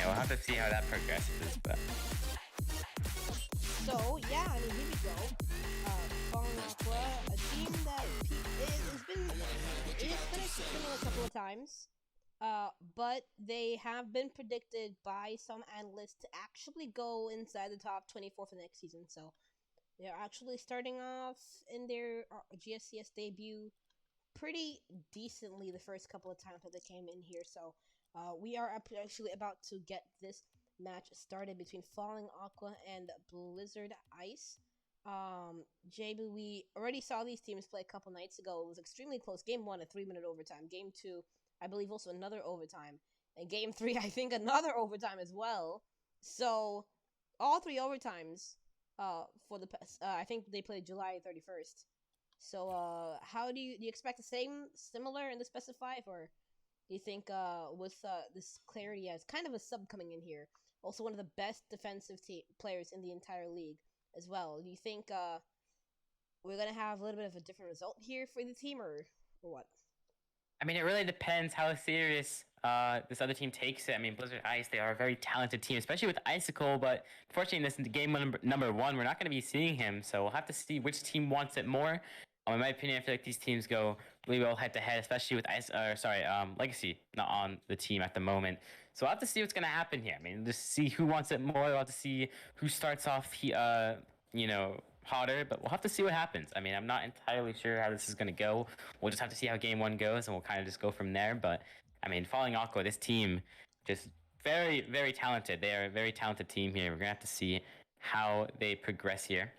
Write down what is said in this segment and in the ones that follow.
we'll have to see how that progresses. But So yeah, I mean here we go. Fallen Aqua, a team that it has finished spinning a couple of times. But they have been predicted by some analysts to actually go inside the top 24 for the next season. So they're actually starting off in their GSCS debut pretty decently the first couple of times that they came in here. So we are actually about to get this match started between Falling Aqua and Blizzard Ice. JB, we already saw these teams play a couple nights ago. It was extremely close. Game 1, a 3-minute overtime. Game 2, I believe also another overtime. And Game 3, I think another overtime as well. So all three overtimes for the past, I think they played July 31st. So, how do you expect the similar in the best of 5, or do you think with this clarity as kind of a sub coming in here, also one of the best defensive players in the entire league as well? Do you think we're gonna have a little bit of a different result here for the team, or what? I mean, it really depends how serious this other team takes it. I mean, Blizzard Ice, they are a very talented team, especially with Icicle. But unfortunately, in this game number one, we're not going to be seeing him. So we'll have to see which team wants it more. In my opinion, I feel like these teams go really well head to head, especially with Legacy not on the team at the moment. So we'll have to see what's going to happen here. I mean, just see who wants it more. We'll have to see who starts off, hotter, but we'll have to see what happens. I mean, I'm not entirely sure how this is going to go. We'll just have to see how game 1 goes, and we'll kind of just go from there. But I mean, Falling Aqua, this team, just very, very talented. They are a very talented team here. We're gonna have to see how they progress here.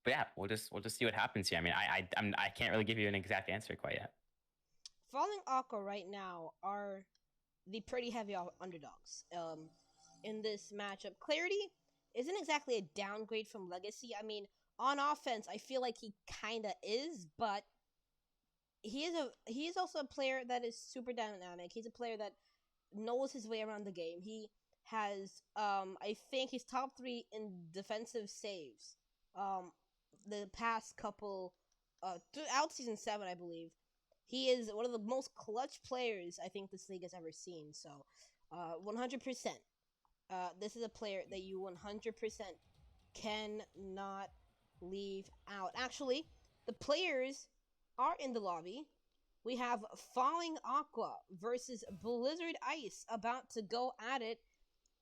But yeah, we'll just see what happens here. I mean, I can't really give you an exact answer quite yet. Falling Aqua right now are the pretty heavy underdogs. In this matchup, Clarity isn't exactly a downgrade from Legacy. I mean, on offense, I feel like he kind of is, but he is also a player that is super dynamic. He's a player that knows his way around the game. He has I think he's top 3 in defensive saves. The past couple throughout season 7, I believe. He is one of the most clutch players I think this league has ever seen. So, 100%. This is a player that you 100% cannot leave out. Actually, the players are in the lobby. We have Falling Aqua versus Blizzard Ice about to go at it.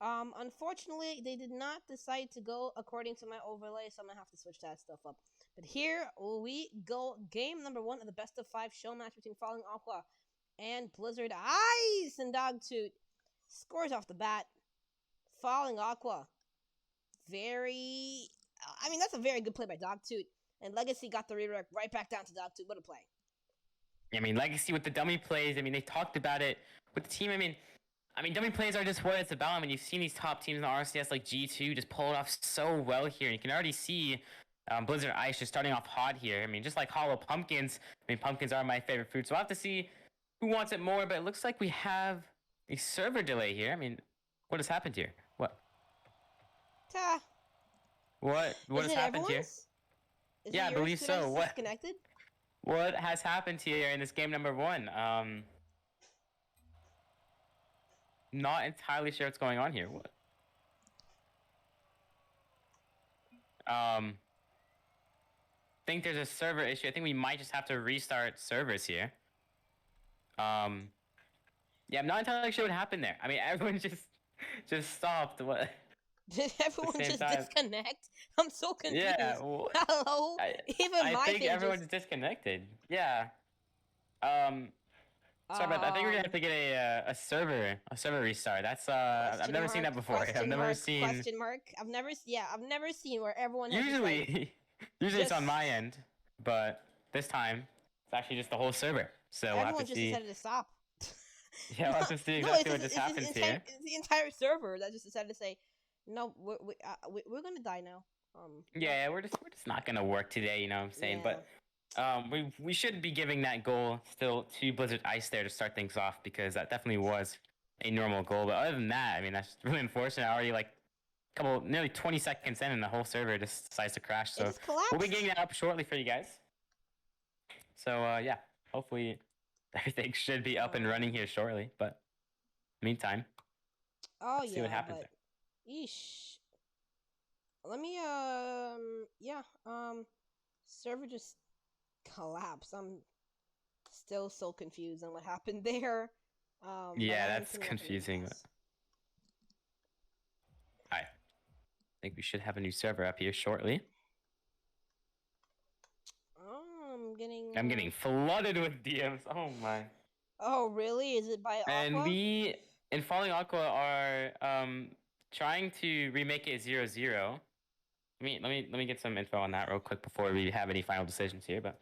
Unfortunately, they did not decide to go according to my overlay, so I'm gonna have to switch that stuff up. But here we go. Game number 1 of the best of 5 show match between Falling Aqua and Blizzard Ice, and Dogtooth scores off the bat. Falling Aqua, that's a very good play by Dogtooth. And Legacy got the redirect right back down to Dogtooth. What a play. I mean, Legacy with the dummy plays. I mean, they talked about it with the team. I mean, dummy plays are just what it's about. I mean, you've seen these top teams in the RCS like G2 just pull it off so well here. And you can already see Blizzard Ice just starting off hot here. I mean, just like Hollow Pumpkins. I mean, pumpkins are my favorite fruit. So we'll have to see who wants it more. But it looks like we have a server delay here. I mean, what has happened here? What? What has happened here? Yeah, I believe so. What? Disconnected? What has happened here in this game number 1? Not entirely sure what's going on here. What? Think there's a server issue. I think we might just have to restart servers here. Yeah, I'm not entirely sure what happened there. I mean, everyone just stopped. What? Did everyone just disconnect? I'm so confused. Yeah. Hello? I think everyone's disconnected. Yeah. Sorry about that. I think we're gonna have to get a server restart. That's I've never seen that before. I've never seen question mark. I've never seen where everyone has usually it's on my end, but this time it's actually just the whole server. So everyone just decided to stop. Yeah, we'll have to see exactly what just happens here. It's the entire server that just decided to say, no, we're gonna die now. Yeah, we're just not gonna work today. You know what I'm saying? Yeah. But we should be giving that goal still to Blizzard Ice there to start things off, because that definitely was a normal goal. But other than that, I mean, that's really unfortunate. Already like nearly 20 seconds in, and the whole server just decides to crash. So we'll be getting that up shortly for you guys. So yeah, hopefully everything should be up and running here shortly. But meantime, Oh Let's see what yeah, happens but there. yeesh. Let me yeah, server just collapsed. I'm still so confused on what happened there. But Yeah, I am that's tuning up a new confusing. pass. I think we should have a new server up here shortly. Oh, I'm getting I'm getting flooded with DMs. Oh my. Oh really? Is it by And Aqua? we in Falling Aqua are trying to remake it 0-0. Let me get some info on that real quick before we have any final decisions here. But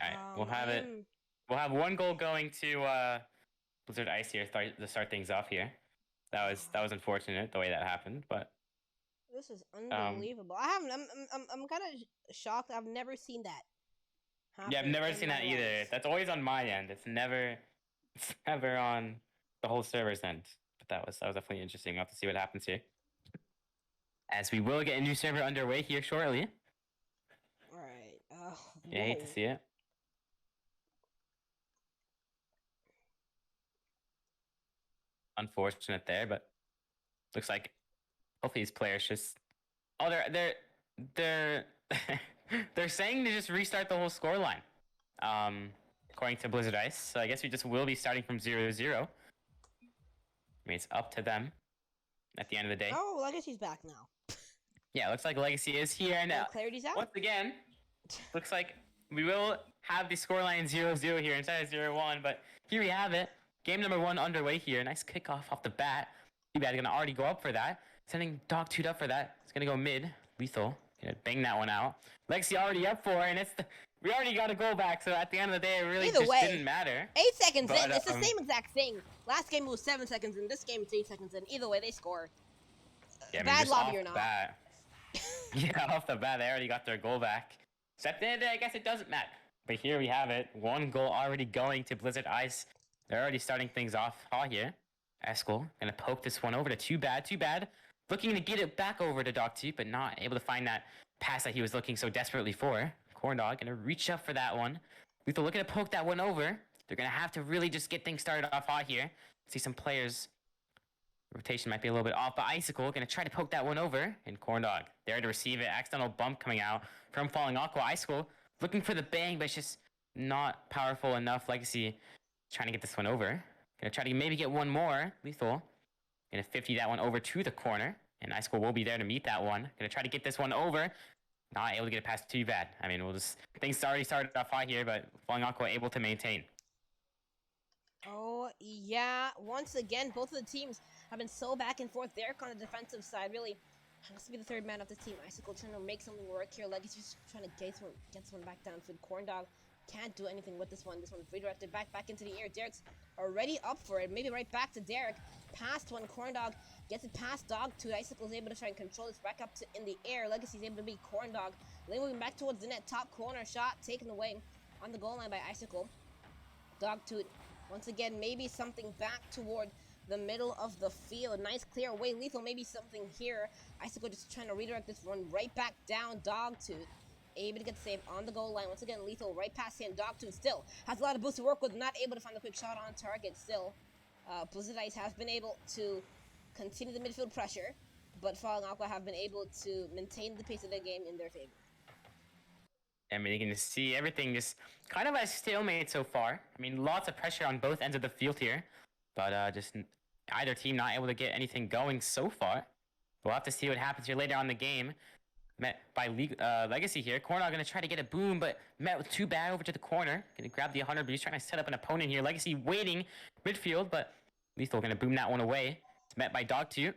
all right, we'll I have it. am. We'll have one goal going to Blizzard Ice here to start things off here. That was unfortunate the way that happened, but This is um unbelievable. I haven't. I'm kind of shocked. I've never seen that yeah, I've happen never in seen my that either. life. That's always on my end. It's never on the whole server's end. But that was definitely interesting. We'll have to see what happens here. As we will get a new server underway here shortly. All right. Yeah, I hate to Whoa. see it. Unfortunate there, but looks like both these players just they're they're saying to just restart the whole scoreline. According to Blizzard Ice. So I guess we just will be starting from 0-0. I mean, it's up to them at the end of the day. Oh, I guess he's back now. Yeah, it looks like Legacy is here. And And Clarity's out. once again, looks like we will have the scoreline 0-0 here instead of 0-1. But here we have it. Game number 1 underway here. Nice kickoff off the bat. T-Bad gonna already go up for that. Sending Dog Toot up for that. It's gonna go mid. Lethal. Gonna bang that one out. Legacy already up for it, and we already got a goal back. So at the end of the day, it really Either just way, didn't matter. 8 seconds in. But It's the same exact thing. Last game was 7 seconds in. This game it's 8 seconds in. Either way, they score. yeah, I mean, Bad just lobby off or the not. bat. Yeah, off the bat, they already got their goal back. So at the end of the day, I guess it doesn't matter. But here we have it. One goal already going to Blizzard Ice. They're already starting things off hot here. Eskel gonna poke this one over to Too Bad. Too Bad looking to get it back over to Dogtooth, but not able to find that pass that he was looking so desperately for. Corndog gonna reach up for that one. Lethal looking to poke that one over. They're gonna have to really just get things started off hot here. See some players rotation might be a little bit off, but Icicle gonna try to poke that one over, and Corndog there to receive it. Accidental bump coming out from Falling Aqua. Icicle looking for the bang, but it's just not powerful enough. Legacy trying to get this one over. Gonna try to maybe get one more. Lethal gonna 50 that one over to the corner, and Icicle will be there to meet that one. Gonna try to get this one over. Not able to get it past Too Bad. I mean, things already started off high here, but Falling Aqua able to maintain. Oh yeah. Once again, both of the teams have been so back and forth. Derek on the defensive side really has to be the third man of the team. Icicle trying to make something work here. Legacy just trying to get this one back down. Corndog can't do anything with this one. This one's redirected back into the air. Derek's already up for it. Maybe right back to Derek. Past one. Corndog gets it past Dog to Icicle's able to try and control this back up to in the air. Legacy's able to beat Corndog. Then moving back towards the net. Top corner shot taken away on the goal line by Icicle. Dog Toot once again, maybe something back toward the middle of the field. Nice clear away. Lethal, maybe something here. Icicle just trying to redirect this one right back down. Dogtooth able to get saved on the goal line. Once again, Lethal right past him. Dogtooth still has a lot of boost to work with. Not able to find a quick shot on target still. Blizzard Ice have been able to continue the midfield pressure, but Falling Aqua have been able to maintain the pace of their game in their favor. I mean, you can just see everything just kind of a stalemate so far. I mean, lots of pressure on both ends of the field here, but just either team not able to get anything going so far. We'll have to see what happens here later on in the game. Met by Legacy here. Corndog going to try to get a boom, but met with Too Bad over to the corner. Going to grab the 100, but he's trying to set up an opponent here. Legacy waiting midfield, but Lethal going to boom that one away. It's met by Dogtooth.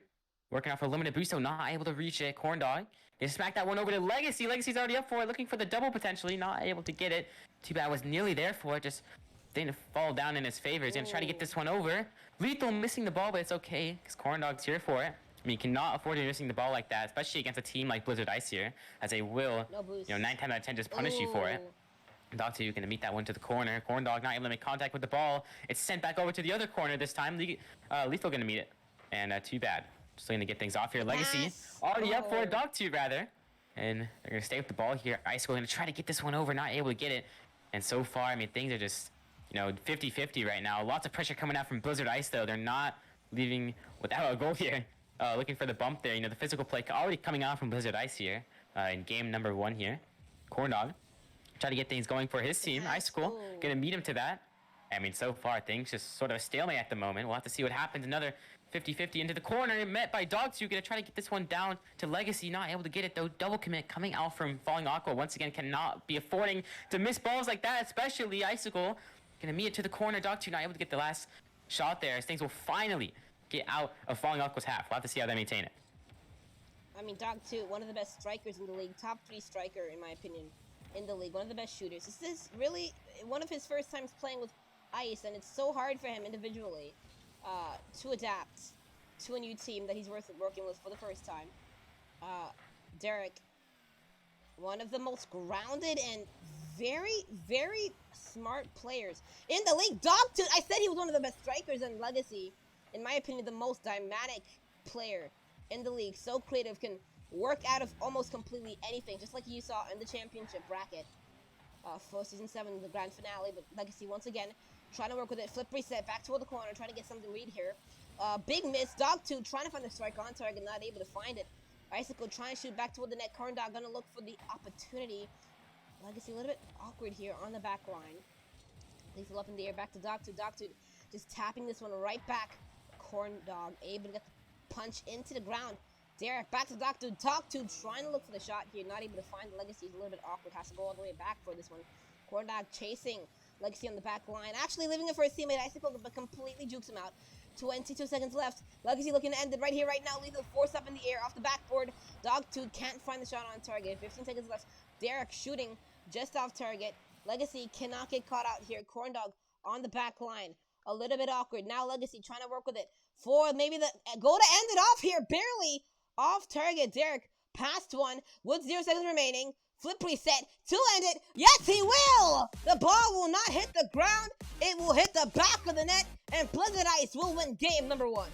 Working off a limited boost, so not able to reach it. Corndog. They smack that one over to Legacy. Legacy's already up for it, looking for the double potentially. Not able to get it. Too Bad was nearly there for it. Just didn't fall down in his favor. He's going to try to get this one over. Lethal missing the ball, but it's okay, because Corndog's here for it. I mean, you cannot afford to be missing the ball like that, especially against a team like Blizzard Ice here, as they will, No boost. 9 times out of 10 just punish you for it. Dogtooth going to meet that one to the corner. Corndog not able to make contact with the ball. It's sent back over to the other corner this time. Lethal going to meet it. And Too Bad. Just going to get things off here. Legacy already up for a Dogtooth, rather. And they're going to stay with the ball here. Icicle going to try to get this one over, not able to get it. And so far, I mean, things are just 50-50 right now. Lots of pressure coming out from Blizzard Ice, though. They're not leaving without a goal here. Looking for the bump there. The physical play already coming out from Blizzard Ice here in game number 1 here. Corndog trying to get things going for his team. Icicle gonna meet him to that. I mean, so far things just sort of a stalemate at the moment. We'll have to see what happens. Another 50-50 into the corner, met by Dog2. Gonna try to get this one down to Legacy. Not able to get it though. Double commit coming out from Falling Aqua. Once again, cannot be affording to miss balls like that, especially Icicle. Gonna meet it to the corner. Dog2 not able to get the last shot there, as things will finally get out of Falling Aqua's half. We'll have to see how they maintain it. I mean, Dog2, one of the best strikers in the league. Top 3 striker, in my opinion, in the league. One of the best shooters. This is really one of his first times playing with Ice, and it's so hard for him individually to adapt to a new team that he's working with for the first time. Derek, one of the most grounded and very, very smart players in the league. Dog2, I said he was one of the best strikers in Legacy. In my opinion, the most dynamic player in the league. So creative, can work out of almost completely anything, just like you saw in the championship bracket for Season 7, the grand finale. But Legacy, once again, trying to work with it. Flip reset, back toward the corner, trying to get something read here. Big miss. Dog2 trying to find the strike on target, not able to find it. Icicle trying to shoot back toward the net. Corndog gonna look for the opportunity. Legacy a little bit awkward here on the back line. Lethal up in the air, back to Dog2. Dog2 just tapping this one right back. Corndog able to get the punch into the ground. Derek back to Dog2. Dog2 trying to look for the shot here, not able to find the Legacy. He's a little bit awkward, has to go all the way back for this one. Corndog chasing Legacy on the back line, actually leaving it for his teammate Icicle, but completely jukes him out. 22 seconds left. Legacy looking to end it right here, right now. Lethal force up in the air off the backboard. Dog2 can't find the shot on target. 15 seconds left. Derek shooting just off target. Legacy cannot get caught out here. Corndog on the back line. A little bit awkward. Now Legacy trying to work with it for maybe the goal to end it off here. Barely off target. Derek passed one with 0 seconds remaining. Flip reset to end it. Yes, he will! The ball will not hit the ground. It will hit the back of the net, and Blizzard Ice will win game number 1.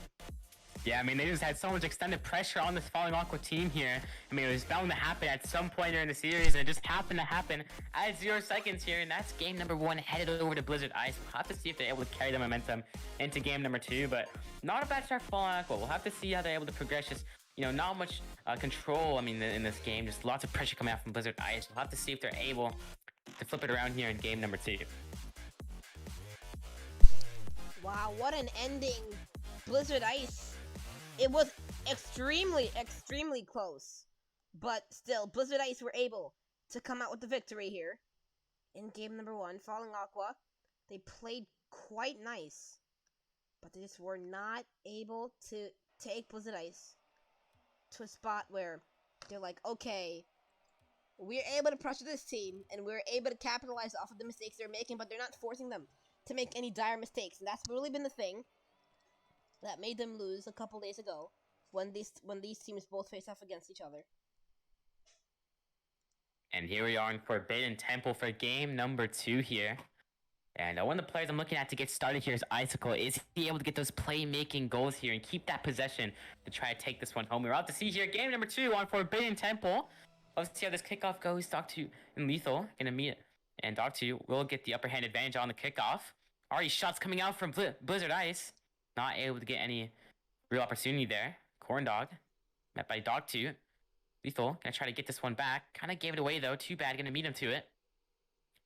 Yeah, I mean, they just had so much extended pressure on this Falling Aqua team here. I mean, it was bound to happen at some point during the series, and it just happened to happen at 0 seconds here, and that's game number 1 headed over to Blizzard Ice. We'll have to see if they're able to carry the momentum into game number 2, but not a bad start for Falling Aqua. We'll have to see how they're able to progress. Just, not much control, I mean, in this game. Just lots of pressure coming out from Blizzard Ice. We'll have to see if they're able to flip it around here in game number 2. Wow, what an ending. Blizzard Ice. It was extremely, extremely close. But still, Blizzard Ice were able to come out with the victory here in game number 1. Falling Aqua, they played quite nice, but they just were not able to take Blizzard Ice to a spot where they're like, okay, we're able to pressure this team, and we're able to capitalize off of the mistakes they're making, but they're not forcing them to make any dire mistakes. And that's really been the thing that made them lose a couple days ago when these teams both face off against each other. And here we are in Forbidden Temple for game number 2 here. And one of the players I'm looking at to get started here is Icicle. Is he able to get those playmaking goals here and keep that possession to try to take this one home? We're out to see here game number 2 on Forbidden Temple. Let's see how this kickoff goes. Dog2 and Lethal gonna meet it. And Dog2 will get the upper hand advantage on the kickoff. Already shots coming out from Blizzard Ice. Not able to get any real opportunity there. Corndog met by Dog2. Lethal gonna try to get this one back. Kind of gave it away though. Too bad. Gonna meet him to it.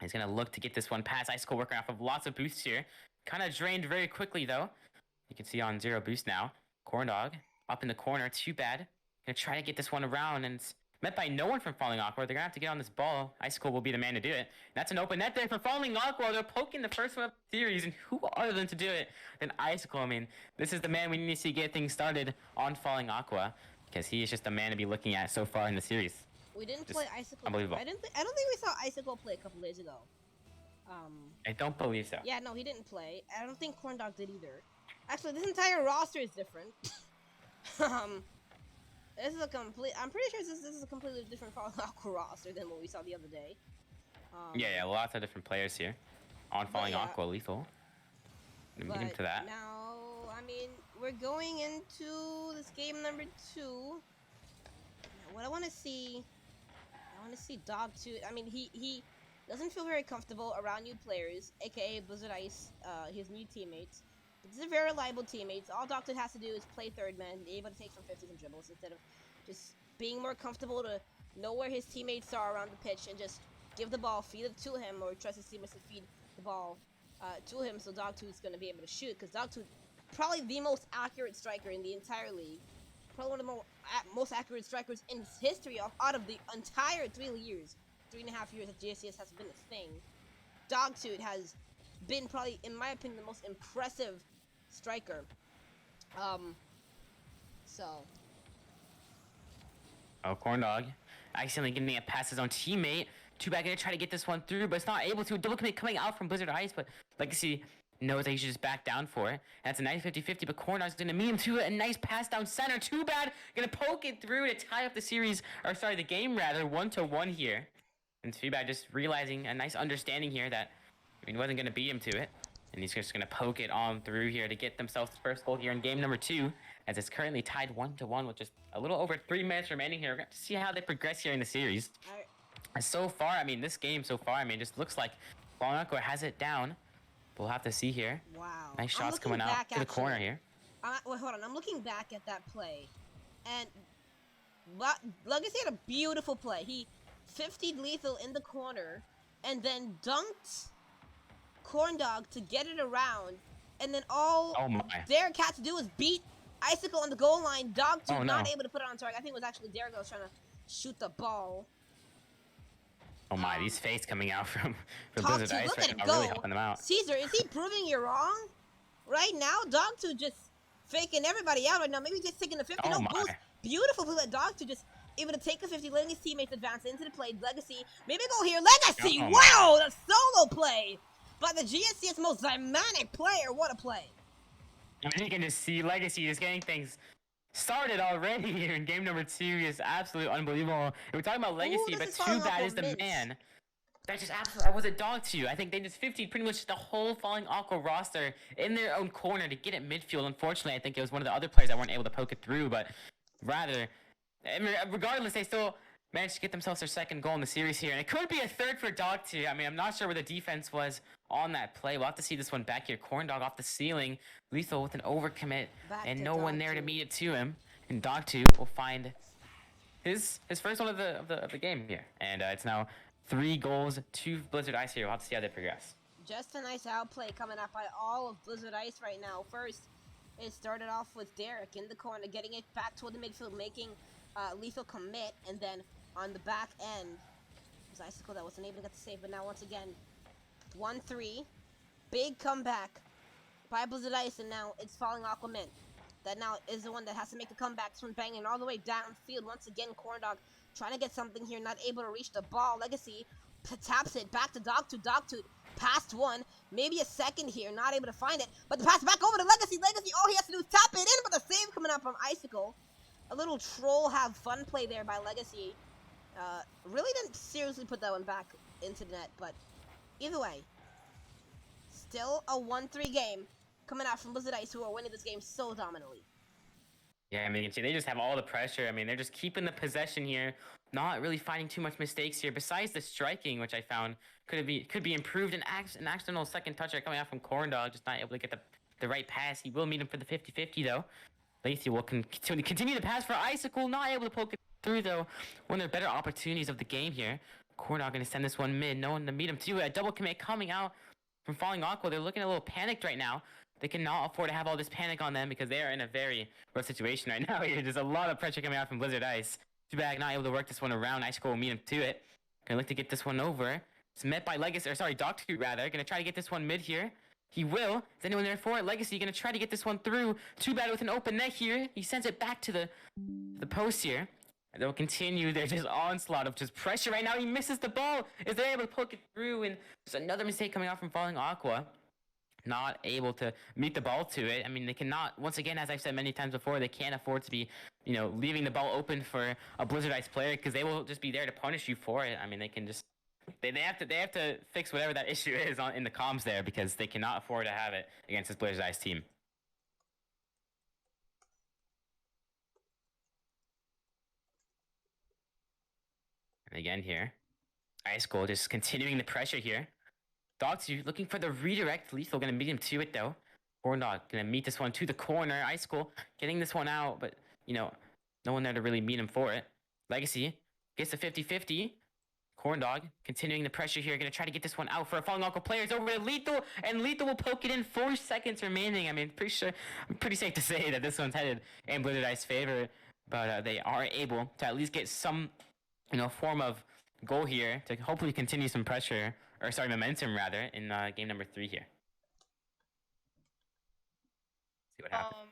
He's going to look to get this one past. Icicle working off of lots of boosts here. Kind of drained very quickly, though. You can see on 0 boost now. Corndog up in the corner. Too bad. Going to try to get this one around, and it's met by no one from Falling Aqua. They're going to have to get on this ball. Icicle will be the man to do it. That's an open net there for Falling Aqua. They're poking the first one of the series, and who other than to do it than Icicle? I mean, this is the man we need to see get things started on Falling Aqua, because he is just the man to be looking at so far in the series. We didn't play Icicle. Unbelievable. I don't think we saw Icicle play a couple days ago. I don't believe so. Yeah, no, he didn't play. I don't think Corndog did either. Actually, this entire roster is different. This is a complete. I'm pretty sure this is a completely different Falling Aqua roster than what we saw the other day. Yeah, lots of different players here on Falling Aqua. Lethal. Meet him to that. Now, I mean, we're going into this game number 2. What I want to see Dog2. I mean, he doesn't feel very comfortable around new players, aka Blizzard Ice, his new teammates. But these are very reliable teammates. All Doctor has to do is play third man, be able to take some 50s and dribbles instead of just being more comfortable to know where his teammates are around the pitch and just give the ball, feed it to him, or trust his teammates to feed the ball to him so Dogtooth is going to be able to shoot. Because Dogtooth, probably the most accurate striker in the entire league. Probably one of the most accurate strikers in history out of the entire 3 years, 3.5 years that GSCS has been a thing. Dogtooth has been probably, in my opinion, the most impressive striker. Um, so Oh, corn dog. Accidentally getting a past his own teammate. Too bad gonna try to get this one through, but it's not able to. Double commit coming out from Blizzard Ice, but Legacy knows that he should just back down for it. And that's a nice 50-50, but corn dog's gonna meet him to it. A nice pass down center. Too bad. Gonna poke it through to tie up the series, or sorry, the game rather, 1-1 here. And too bad just realizing a nice understanding here that he wasn't gonna beat him to it. And he's just gonna poke it on through here to get themselves the first goal here in game number 2, as it's currently tied 1-1 with just a little over 3 minutes remaining here. We're going to see how they progress here in the series. And so far, I mean, this game so far, I mean, just looks like Aqua has it down. We'll have to see here. wow, Nice shots coming out to the corner here. Wait, hold on. I'm looking back at that play, and Legacy had a beautiful play. He 50'd Lethal in the corner, and then dunked Corndog to get it around, and then all Derek had to do was beat Icicle on the goal line. Dogtooth not able to put it on target. I think it was actually Derek that was trying to shoot the ball. Oh my, these face coming out from Blizzard Ice right now, really helping them out. Caesar, is he proving you wrong? Right now, Dogtooth just faking everybody out right now. Maybe just taking the 50. No boost. Beautiful play. Dogtooth just able to take the 50, letting his teammates advance into the play. Legacy, maybe go here. Legacy, wow, the solo play by the GSC's most dynamic player. What a play. I mean, you can just see Legacy just getting things started already here in game number 2 is absolutely unbelievable. And we're talking about Legacy, but too bad is the man. That just absolutely, I was a dog to you. I think they just 50 pretty much the whole Falling Aqua roster in their own corner to get it midfield. Unfortunately, I think it was one of the other players that weren't able to poke it through, but rather, regardless, they still managed to get themselves their second goal in the series here. And it could be a third for Dog 2. I mean, I'm not sure where the defense was on that play. We'll have to see this one back here. Corn Dog off the ceiling. Lethal with an overcommit. And no one there to meet it to him. And Dog 2 will find his first one of the game here. And it's now 3 goals to Blizzard Ice here. We'll have to see how they progress. Just a nice outplay coming up by all of Blizzard Ice right now. First, it started off with Derek in the corner, getting it back toward the midfield, making Lethal commit, and then on the back end, it was Icicle that wasn't able to get the save, but now once again, 1-3, big comeback by Blizzard Ice, and now it's Falling Aquaman. That now is the one that has to make the comeback. This one banging all the way downfield. Once again, Corndog trying to get something here, not able to reach the ball. Legacy taps it back to Dogtooth. Dogtooth past one, maybe a second here, not able to find it, but the pass back over to Legacy. Legacy, all he has to do is tap it in, but the save coming out from Icicle. A little troll have fun play there by Legacy. Really didn't seriously put that one back into the net, but either way, still a 1-3 game coming out from Blizzard Ice, who are winning this game so dominantly. Yeah, I mean, they just have all the pressure. I mean, they're just keeping the possession here, not really finding too much mistakes here. Besides the striking, which I found could be improved, an accidental second toucher coming out from Corndog, just not able to get the right pass. He will meet him for the 50-50 though. Lacey will continue to pass for Icicle, not able to poke it through though. One of the better opportunities of the game here. Corndog going to send this one mid, no one to meet him too. A double commit coming out from Falling Aqua. They're looking a little panicked right now. They cannot afford to have all this panic on them because they are in a very rough situation right now. There's a lot of pressure coming out from Blizzard Ice. Too bad not able to work this one around. Icicle will meet him to it. Gonna look to get this one over. It's met by Legacy, or sorry, Dogtooth rather. Gonna try to get this one mid here. He will. Is anyone there for it? Legacy gonna try to get this one through. Too bad with an open net here. He sends it back to the post here. And they'll continue their just onslaught of just pressure right now. He misses the ball. Is they able to poke it through? And there's another mistake coming out from Falling Aqua. Not able to meet the ball to it. I mean, they cannot, once again, as I've said many times before, they can't afford to be, leaving the ball open for a Blizzard Ice player because they will just be there to punish you for it. I mean, they can just, they have to fix whatever that issue is in the comms there because they cannot afford to have it against this Blizzard Ice team. And again here, Ice Cold just continuing the pressure here. Dogsu looking for the redirect. Lethal gonna meet him to it though. Corndog gonna meet this one to the corner. Ice Cold getting this one out, but no one there to really meet him for it. Legacy gets the 50-50. Corndog continuing the pressure here, gonna try to get this one out for a falling Aqua player. It's over to Lethal, and Lethal will poke it in. 4 seconds remaining. I mean, pretty safe to say that this one's headed in Blizzard Ice's favor, but they are able to at least get some, form of goal here to hopefully continue some pressure, or sorry, momentum rather, in game number 3 here. See what happens.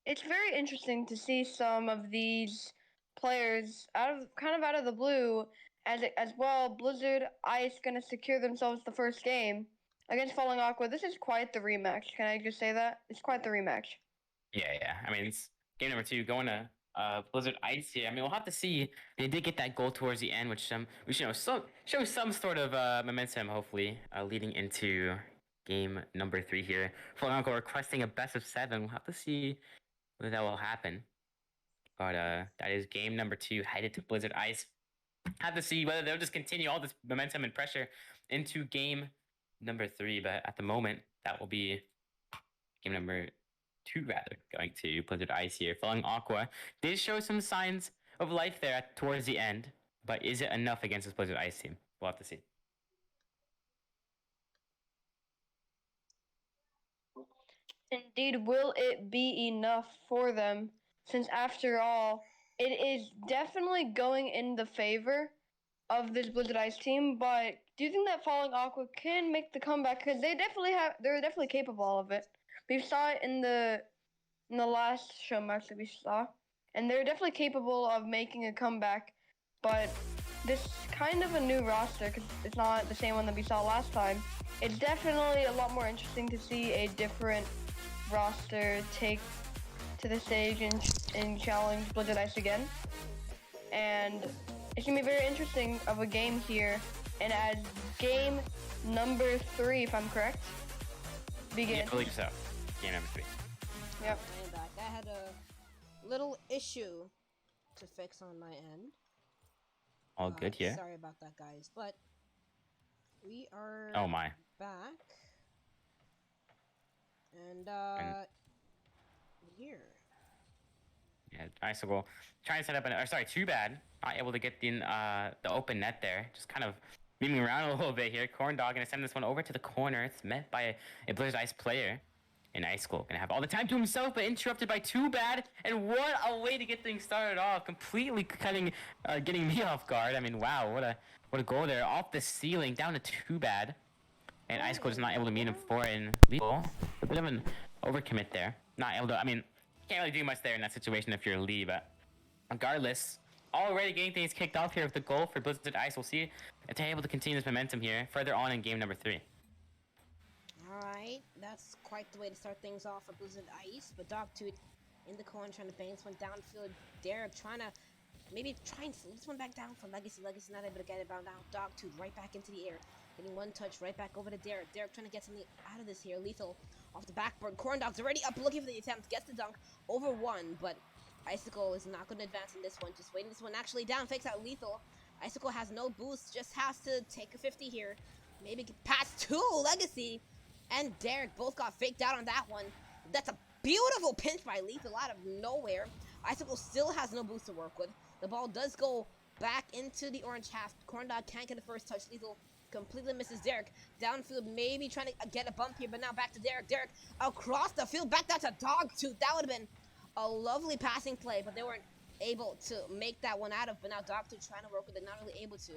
It's very interesting to see some of these players out of the blue. As well, Blizzard Ice gonna secure themselves the first game against Falling Aqua. This is quite the rematch. Can I just say that? It's quite the rematch. Yeah. I mean, it's game number 2 going to Blizzard Ice here. I mean, we'll have to see. They did get that goal towards the end, which shows some sort of momentum, hopefully, leading into game number 3 here. Falling Aqua requesting a best of 7. We'll have to see whether that will happen. But that is game number 2 headed to Blizzard Ice. Have to see whether they'll just continue all this momentum and pressure into game number 3. But at the moment, that will be game number 2, rather, going to Blizzard Ice here. Falling Aqua did show some signs of life there towards the end, but is it enough against this Blizzard Ice team? We'll have to see. Indeed, will it be enough for them? Since after all, it is definitely going in the favor of this Blizzard Ice team. But do you think that Falling Aqua can make the comeback? Because they're definitely capable of it. We saw it in the last Showmatch that we saw, and they're definitely capable of making a comeback. But this kind of a new roster, because it's not the same one that we saw last time. It's definitely a lot more interesting to see a different roster take to the stage and challenge Blizzard Ice again. And it's going to be very interesting of a game here. And as game number 3, if I'm correct, begins. Yeah, I believe so. Game number 3. Yep. I had a little issue to fix on my end. All good here. Sorry about that, guys. But we are back. And here. Yeah, Icicle trying to set up too bad. Not able to get the open net there. Just kind of moving around a little bit here. Corndog gonna send this one over to the corner. It's met by a Blizzard Ice player. And Icicle gonna have all the time to himself, but interrupted by Too Bad. And what a way to get things started off. Completely getting me off guard. I mean, wow, what a goal there. Off the ceiling, down to Too Bad. And Icicle is not able to meet him for it. And Lethal, a bit of an overcommit there. Not able to, I mean, can't really do much there in that situation if you're Lee, but regardless, already getting things kicked off here with the goal for Blizzard Ice. We'll see if they're able to continue this momentum here further on in game number 3. Alright, that's quite the way to start things off for Blizzard Ice, but Dogtooth in the corner trying to bang this one downfield. Derek trying to maybe try and flip this one back down for Legacy. Legacy not able to get it down. Dogtooth right back into the air. Getting one touch right back over to Derek. Derek trying to get something out of this here. Lethal off the backboard. Corndog's already up looking for the attempt. Gets the dunk over one, but Icicle is not going to advance in this one. Just waiting this one actually down. Fakes out Lethal. Icicle has no boost. Just has to take a 50 here. Maybe pass to Legacy. And Derek both got faked out on that one. That's a beautiful pinch by Lethal out of nowhere. Icicle still has no boost to work with. The ball does go back into the orange half. Corndog can't get the first touch. Lethal completely misses Derek. Downfield, maybe trying to get a bump here, but now back to Derek. Derek across the field, back down to Dogtooth. That would have been a lovely passing play, but they weren't able to make that one out of. But now Dogtooth trying to work with it, not really able to.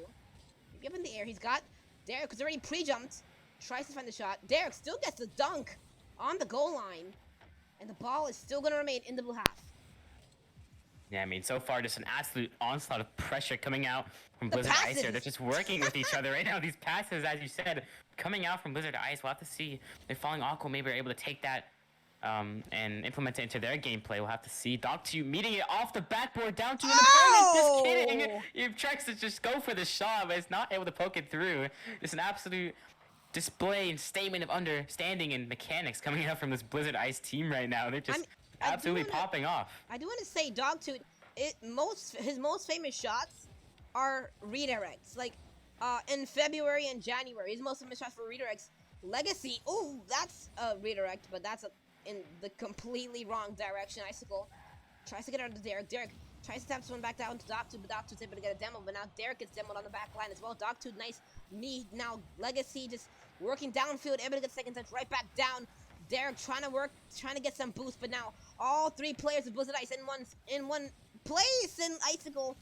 Maybe up in the air, he's got Derek, who's already pre-jumped. Tries to find the shot. Derek still gets the dunk on the goal line. And the ball is still going to remain in the blue half. Yeah, I mean, so far, just an absolute onslaught of pressure coming out from Blizzard Ice here. They're just working with each other right now. These passes, as you said, coming out from Blizzard Ice. We'll have to see if Falling Aqua maybe are able to take that and implement it into their gameplay. We'll have to see. Dogtooth meeting it off the backboard down to an opponent. Just kidding. He tries to just go for the shot, but it's not able to poke it through. It's an absolute display and statement of understanding and mechanics coming out from this Blizzard Ice team right now. They're just absolutely popping off. I do want to say Dogtooth, his most famous shots are redirects. Like, in February and January. He's most of shots for redirects. Legacy. Oh, that's a redirect, but that's in the completely wrong direction. Icicle tries to get out of Derek. Derek tries to tap this one back down to Doctude, but Doctude's able to get a demo. But now Derek gets demoed on the back line as well. Doctude, nice knee. Now Legacy just working downfield, able to get second touch right back down. Derek trying to get some boost, but now all three players of Blizzard Ice in one place, and Icicle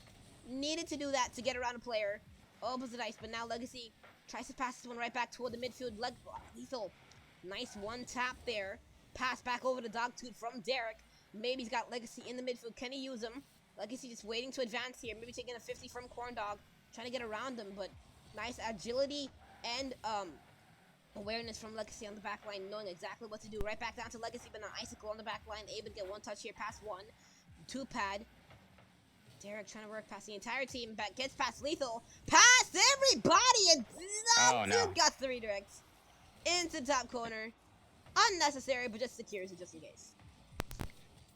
needed to do that to get around a player. Oh, Blizzard Ice, but now Legacy tries to pass this one right back toward the midfield. Lethal, nice one tap there. Pass back over to Dogtooth from Derek. Maybe he's got Legacy in the midfield. Can he use him? Legacy just waiting to advance here. Maybe taking a 50 from Corndog, trying to get around him, but nice agility and awareness from Legacy on the back line, knowing exactly what to do. Right back down to Legacy, but now Icicle on the back line, able to get one touch here, pass one. Two pad. Derek trying to work past the entire team, back gets past Lethal, past everybody, and Dogtooth got the redirects into top corner. Unnecessary, but just secures it just in case.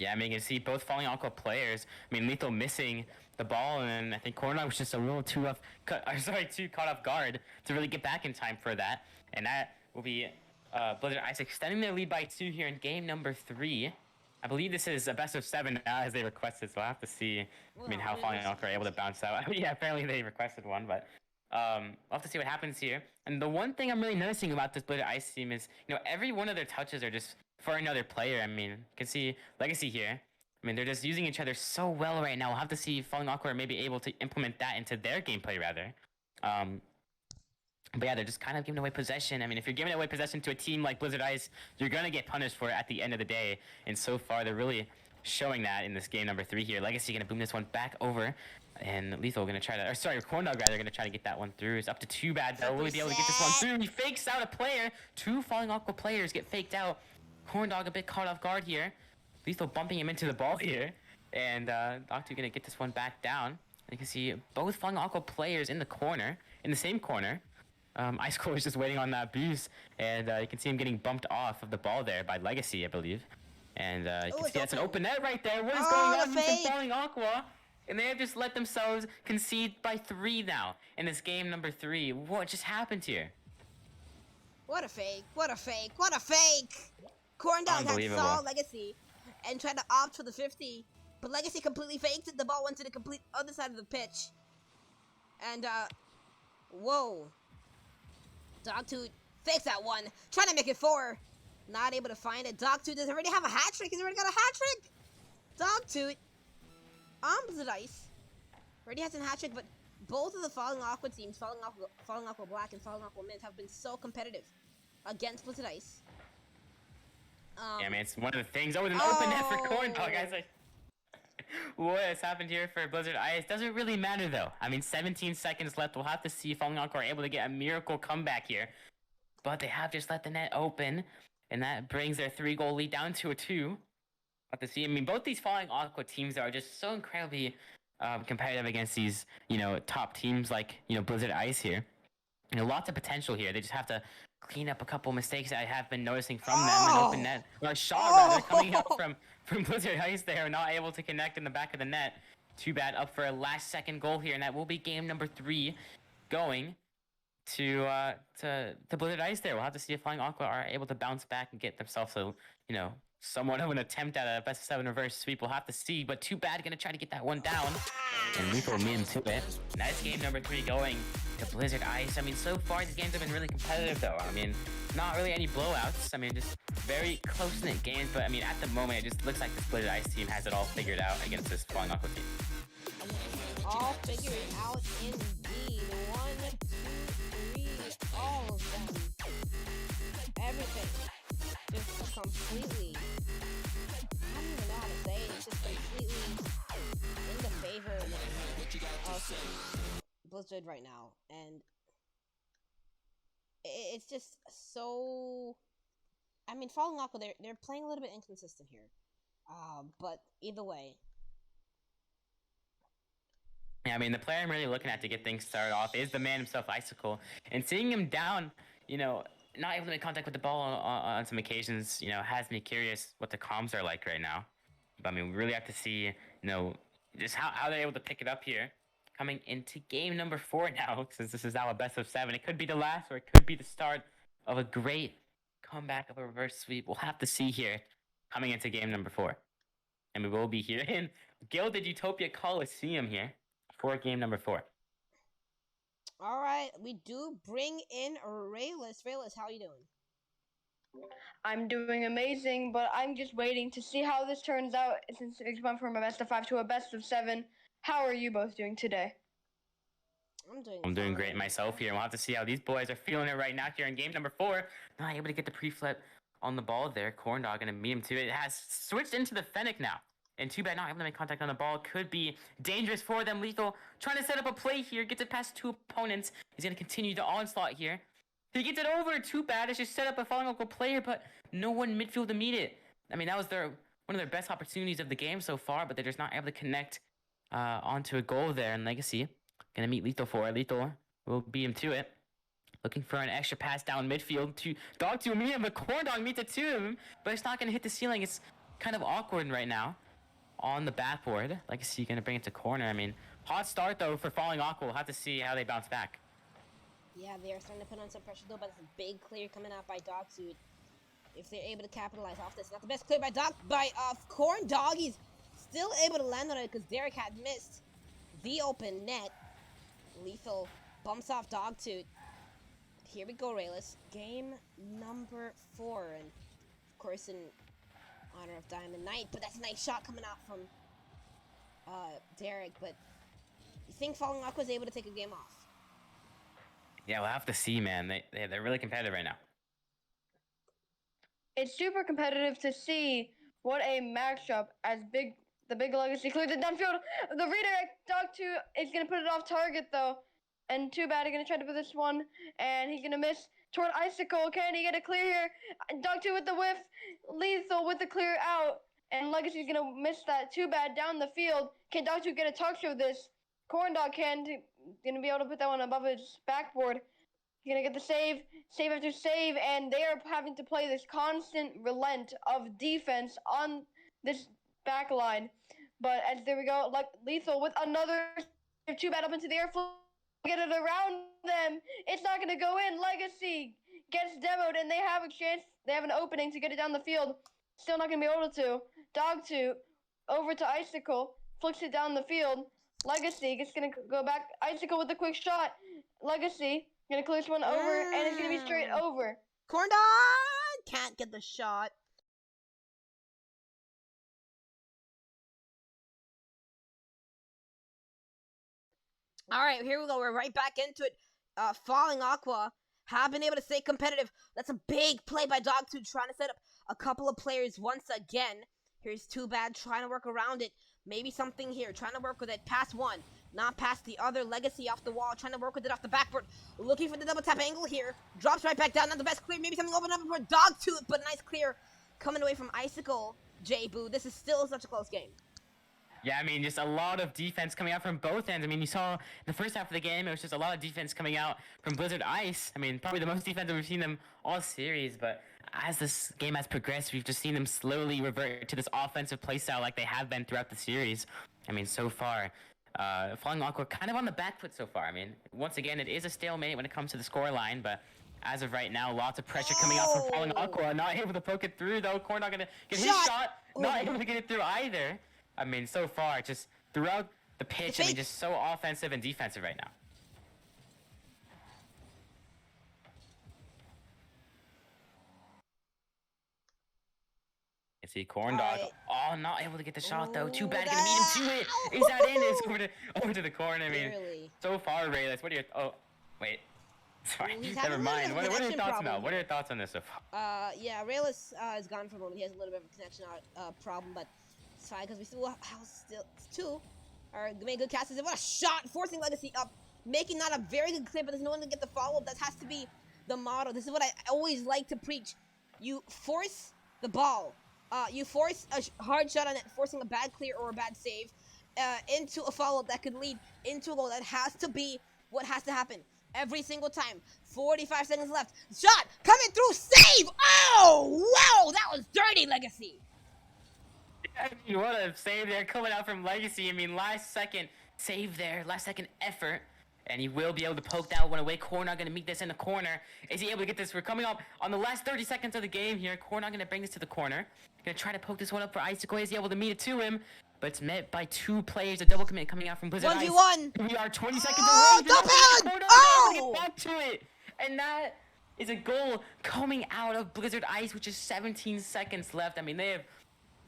Yeah, I mean, you can see both falling Aqua players. I mean, Lethal missing the ball, and I think Corndog was just a little too caught off guard to really get back in time for that. And that will be Blizzard Ice extending their lead by 2 here in game number 3. I believe this is a best of 7 now, as they requested, so I'll have to see. I mean, how falling Aqua are able to bounce out. Yeah, apparently they requested one, but I'll have to see what happens here. And the one thing I'm really noticing about this Blizzard Ice team is, every one of their touches are just for another player. I mean, you can see Legacy here. I mean, they're just using each other so well right now. We'll have to see if Falling Aqua are maybe able to implement that into their gameplay, rather. But yeah, they're just kind of giving away possession. I mean, if you're giving away possession to a team like Blizzard Ice, you're going to get punished for it at the end of the day. And so far, they're really showing that in this game number 3 here. Legacy going to boom this one back over. And Lethal going to try to, or sorry, Corndog rather, going to try to get that one through. It's up to 2 bad. They'll really be able to get this one through. He fakes out a player. 2 Falling Aqua players get faked out. Corndog a bit caught off guard here. Lethal bumping him into the ball here. And Dogtooth going to get this one back down. You can see both Falling Aqua players in the corner, in the same corner. Icicle is just waiting on that boost, and you can see him getting bumped off of the ball there by Legacy, I believe. And you can see that's an open net right there. What is going on with Falling Aqua? And they have just let themselves concede by 3 now in this game number 3. What just happened here? What a fake. What a fake. What a fake. Corndog had saw Legacy and tried to opt for the 50, but Legacy completely faked it. The ball went to the complete other side of the pitch. And, whoa. Dogtooth fakes that one. Trying to make it 4. Not able to find it. Dogtooth does already have a hat trick. He's already got a hat trick. Dogtooth on Blizzard Ice already has a hat trick, but both of the Falling Aqua teams, Falling Aqua Black and Falling Aqua Mint, have been so competitive against Blizzard Ice. Yeah, man, it's one of the things. Oh, with an open net for Corndog. I was like, what has happened here for Blizzard Ice? Doesn't really matter, though. I mean, 17 seconds left. We'll have to see if Falling Aqua are able to get a miracle comeback here. But they have just let the net open, and that brings their 3-goal lead down to a 2. Have to see. I mean, both these Falling Aqua teams are just so incredibly competitive against these, top teams like, Blizzard Ice here. Lots of potential here. They just have to clean up a couple mistakes that I have been noticing from them. An open net, or a shot rather, coming out from Blizzard Ice there, not able to connect in the back of the net. Too bad. Up for a last-second goal here, and that will be game number 3 going to Blizzard Ice there. We'll have to see if Flying Aqua are able to bounce back and get themselves a, somewhat of an attempt at a best of 7 reverse sweep. We'll have to see, but too bad. Gonna try to get that one down, and Lethal meet him to it. Nice game number 3 going to Blizzard Ice. I mean, so far these games have been really competitive, though. I mean, not really any blowouts. I mean, just very close-knit games. But I mean, at the moment, it just looks like this Blizzard Ice team has it all figured out against this Flying Aqua team. All figured out indeed. 1, 2, 3, all of them. Everything. Just completely. I don't even know how to say it. It's just completely in the favor of Blizzard right now, and it's just so. I mean, Falling Aqua, they're playing a little bit inconsistent here, but either way. Yeah, I mean, the player I'm really looking at to get things started off is the man himself, Icicle, and seeing him down, not able to make contact with the ball on some occasions, has me curious what the comms are like right now. But I mean, we really have to see, just how they're able to pick it up here. coming into game number 4 now, since this is now a best of 7. It could be the last, or it could be the start of a great comeback of a reverse sweep. We'll have to see here coming into game number 4. And we will be here in Gilded Utopia Coliseum here for game number 4. All right, we do bring in Rayless. Rayless, how are you doing? I'm doing amazing, but I'm just waiting to see how this turns out since it's gone from a best of 5 to a best of 7. How are you both doing today? I'm doing fine. great myself here. We'll have to see how these boys are feeling it right now here in game number 4. Not able to get the pre-flip on the ball there. Corndog gonna meet him to it. It has switched into the Fennec now. And too bad not able to make contact on the ball. Could be dangerous for them. Lethal trying to set up a play here. Gets it past 2 opponents. He's gonna continue the onslaught here. He gets it over. Too bad. It's just set up a falling local player, but no one midfield to meet it. I mean, that was one of their best opportunities of the game so far, but they're just not able to connect onto a goal there. And Legacy gonna meet Lethal for it. Lethal will beat him to it. Looking for an extra pass down midfield to Dog to meet him, but Corndog meets it to him, but it's not gonna hit the ceiling. It's kind of awkward right now on the backboard. Legacy gonna bring it to corner. I mean, hot start though for Falling Aqua. We'll have to see how they bounce back. Yeah, they are starting to put on some pressure though, but it's a big clear coming out by Dogsuit. If they're able to capitalize off this, not the best clear by Corndog. He's still able to land on it because Derek had missed the open net. Lethal bumps off Dogtooth. Here we go, Rayless. Game number 4, and of course in honor of Diamond Knight. But that's a nice shot coming out from Derek. But you think Falling Aqua is able to take a game off? Yeah, we'll have to see, man. They're really competitive right now. It's super competitive to see what a matchup as the big Legacy clears it downfield. The redirect Dog2 is going to put it off target though. And too bad, he's going to try to put this one. And he's going to miss toward Icicle. Can he get a clear here? Dog2 with the whiff. Lethal with the clear out. And Legacy's going to miss that. Too bad down the field. Can Dog2 get a touch of this? Corndog going to be able to put that one above his backboard. He's going to get the save after save, and they are having to play this constant relent of defense on this back line. But as there we go, like Lethal with another too bad up into the air, get it around them. It's not going to go in. Legacy gets demoed, and they have a chance. They have an opening to get it down the field. Still not going to be able to. Dog2 over to Icicle, flicks it down the field. Legacy is going to go back. Icicle with a quick shot. Legacy going to clear this one over, and it's going to be straight over. Corndog can't get the shot. All right, here we go. We're right back into it. Falling Aqua have been able to stay competitive. That's a big play by Dog2 trying to set up a couple of players once again. Here's Too Bad trying to work around it. Maybe something here. Trying to work with it. Pass one. Not past the other. Legacy off the wall. Trying to work with it off the backboard. Looking for the double tap angle here. Drops right back down. Not the best clear. Maybe something open up for Dog2, but nice clear coming away from Icicle. J-Boo. This is still such a close game. Yeah, I mean, just a lot of defense coming out from both ends. I mean, you saw in the first half of the game, it was just a lot of defense coming out from Blizzard Ice. I mean, probably the most defense we've seen them all series, but as this game has progressed, we've just seen them slowly revert to this offensive playstyle like they have been throughout the series. I mean, so far, Falling Aqua kind of on the back foot so far. I mean, once again, it is a stalemate when it comes to the scoreline, but as of right now, lots of pressure coming out from Falling Aqua. Not able to poke it through, though. Corn not going to get his shot. Not able to get it through either. I mean, so far, just throughout the pitch, I mean, just so offensive and defensive right now. You see Corndog. Right. Oh, not able to get the shot, though. Too bad. Gonna meet him to it. Is that in? It's over to the corner. I mean, so far, Rayless, what are your... Oh, wait. Sorry, never mind. What are your thoughts now? What are your thoughts on this so far? Yeah, Rayless is gone for a moment. He has a little bit of a connection problem, but it's fine because we still two are making good catches. What a shot! Forcing Legacy up, making not a very good clip, but there's no one to get the follow-up. That has to be the motto. This is what I always like to preach. You force the ball. You force a hard shot on it, forcing a bad clear or a bad save into a follow-up that could lead into a goal. That has to be what has to happen every single time. 45 seconds left. Shot coming through. Save! Oh, wow! That was dirty, Legacy. I mean, what a save there coming out from Legacy. I mean, last second save there, last second effort. And he will be able to poke that one away. Corner going to meet this in the corner. Is he able to get this? We're coming up on the last 30 seconds of the game here. Corner going to bring this to the corner. Going to try to poke this one up for Icicle. Is he able to meet it to him? But it's met by 2 players. A double commit coming out from Blizzard Ice. 1v1. We are 20 seconds Oh, away. double! Corner Oh! able to get back to it. And that is a goal coming out of Blizzard Ice, which is 17 seconds left. I mean, they have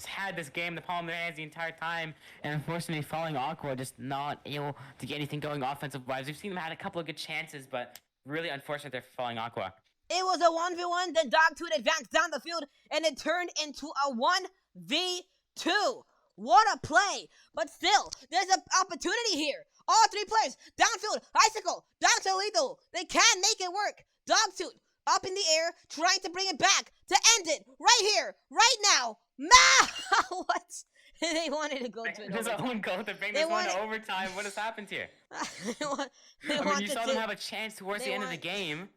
had this game in the palm of their hands the entire time, and unfortunately Falling Aqua just not able to get anything going offensive wise. We've seen them had a couple of good chances, but really unfortunate they're Falling Aqua. It was a 1v1, then Dogtooth advanced down the field, and it turned into a 1v2. What a play! But still, there's an opportunity here. All 3 players, downfield, Icicle, down to Lethal. They can make it work. Dogtooth up in the air, trying to bring it back to end it right here, right now. What? They wanted to go to it. There's a own goal to bring this one to overtime. What has happened here? I mean, you saw them have a chance towards the end of the game,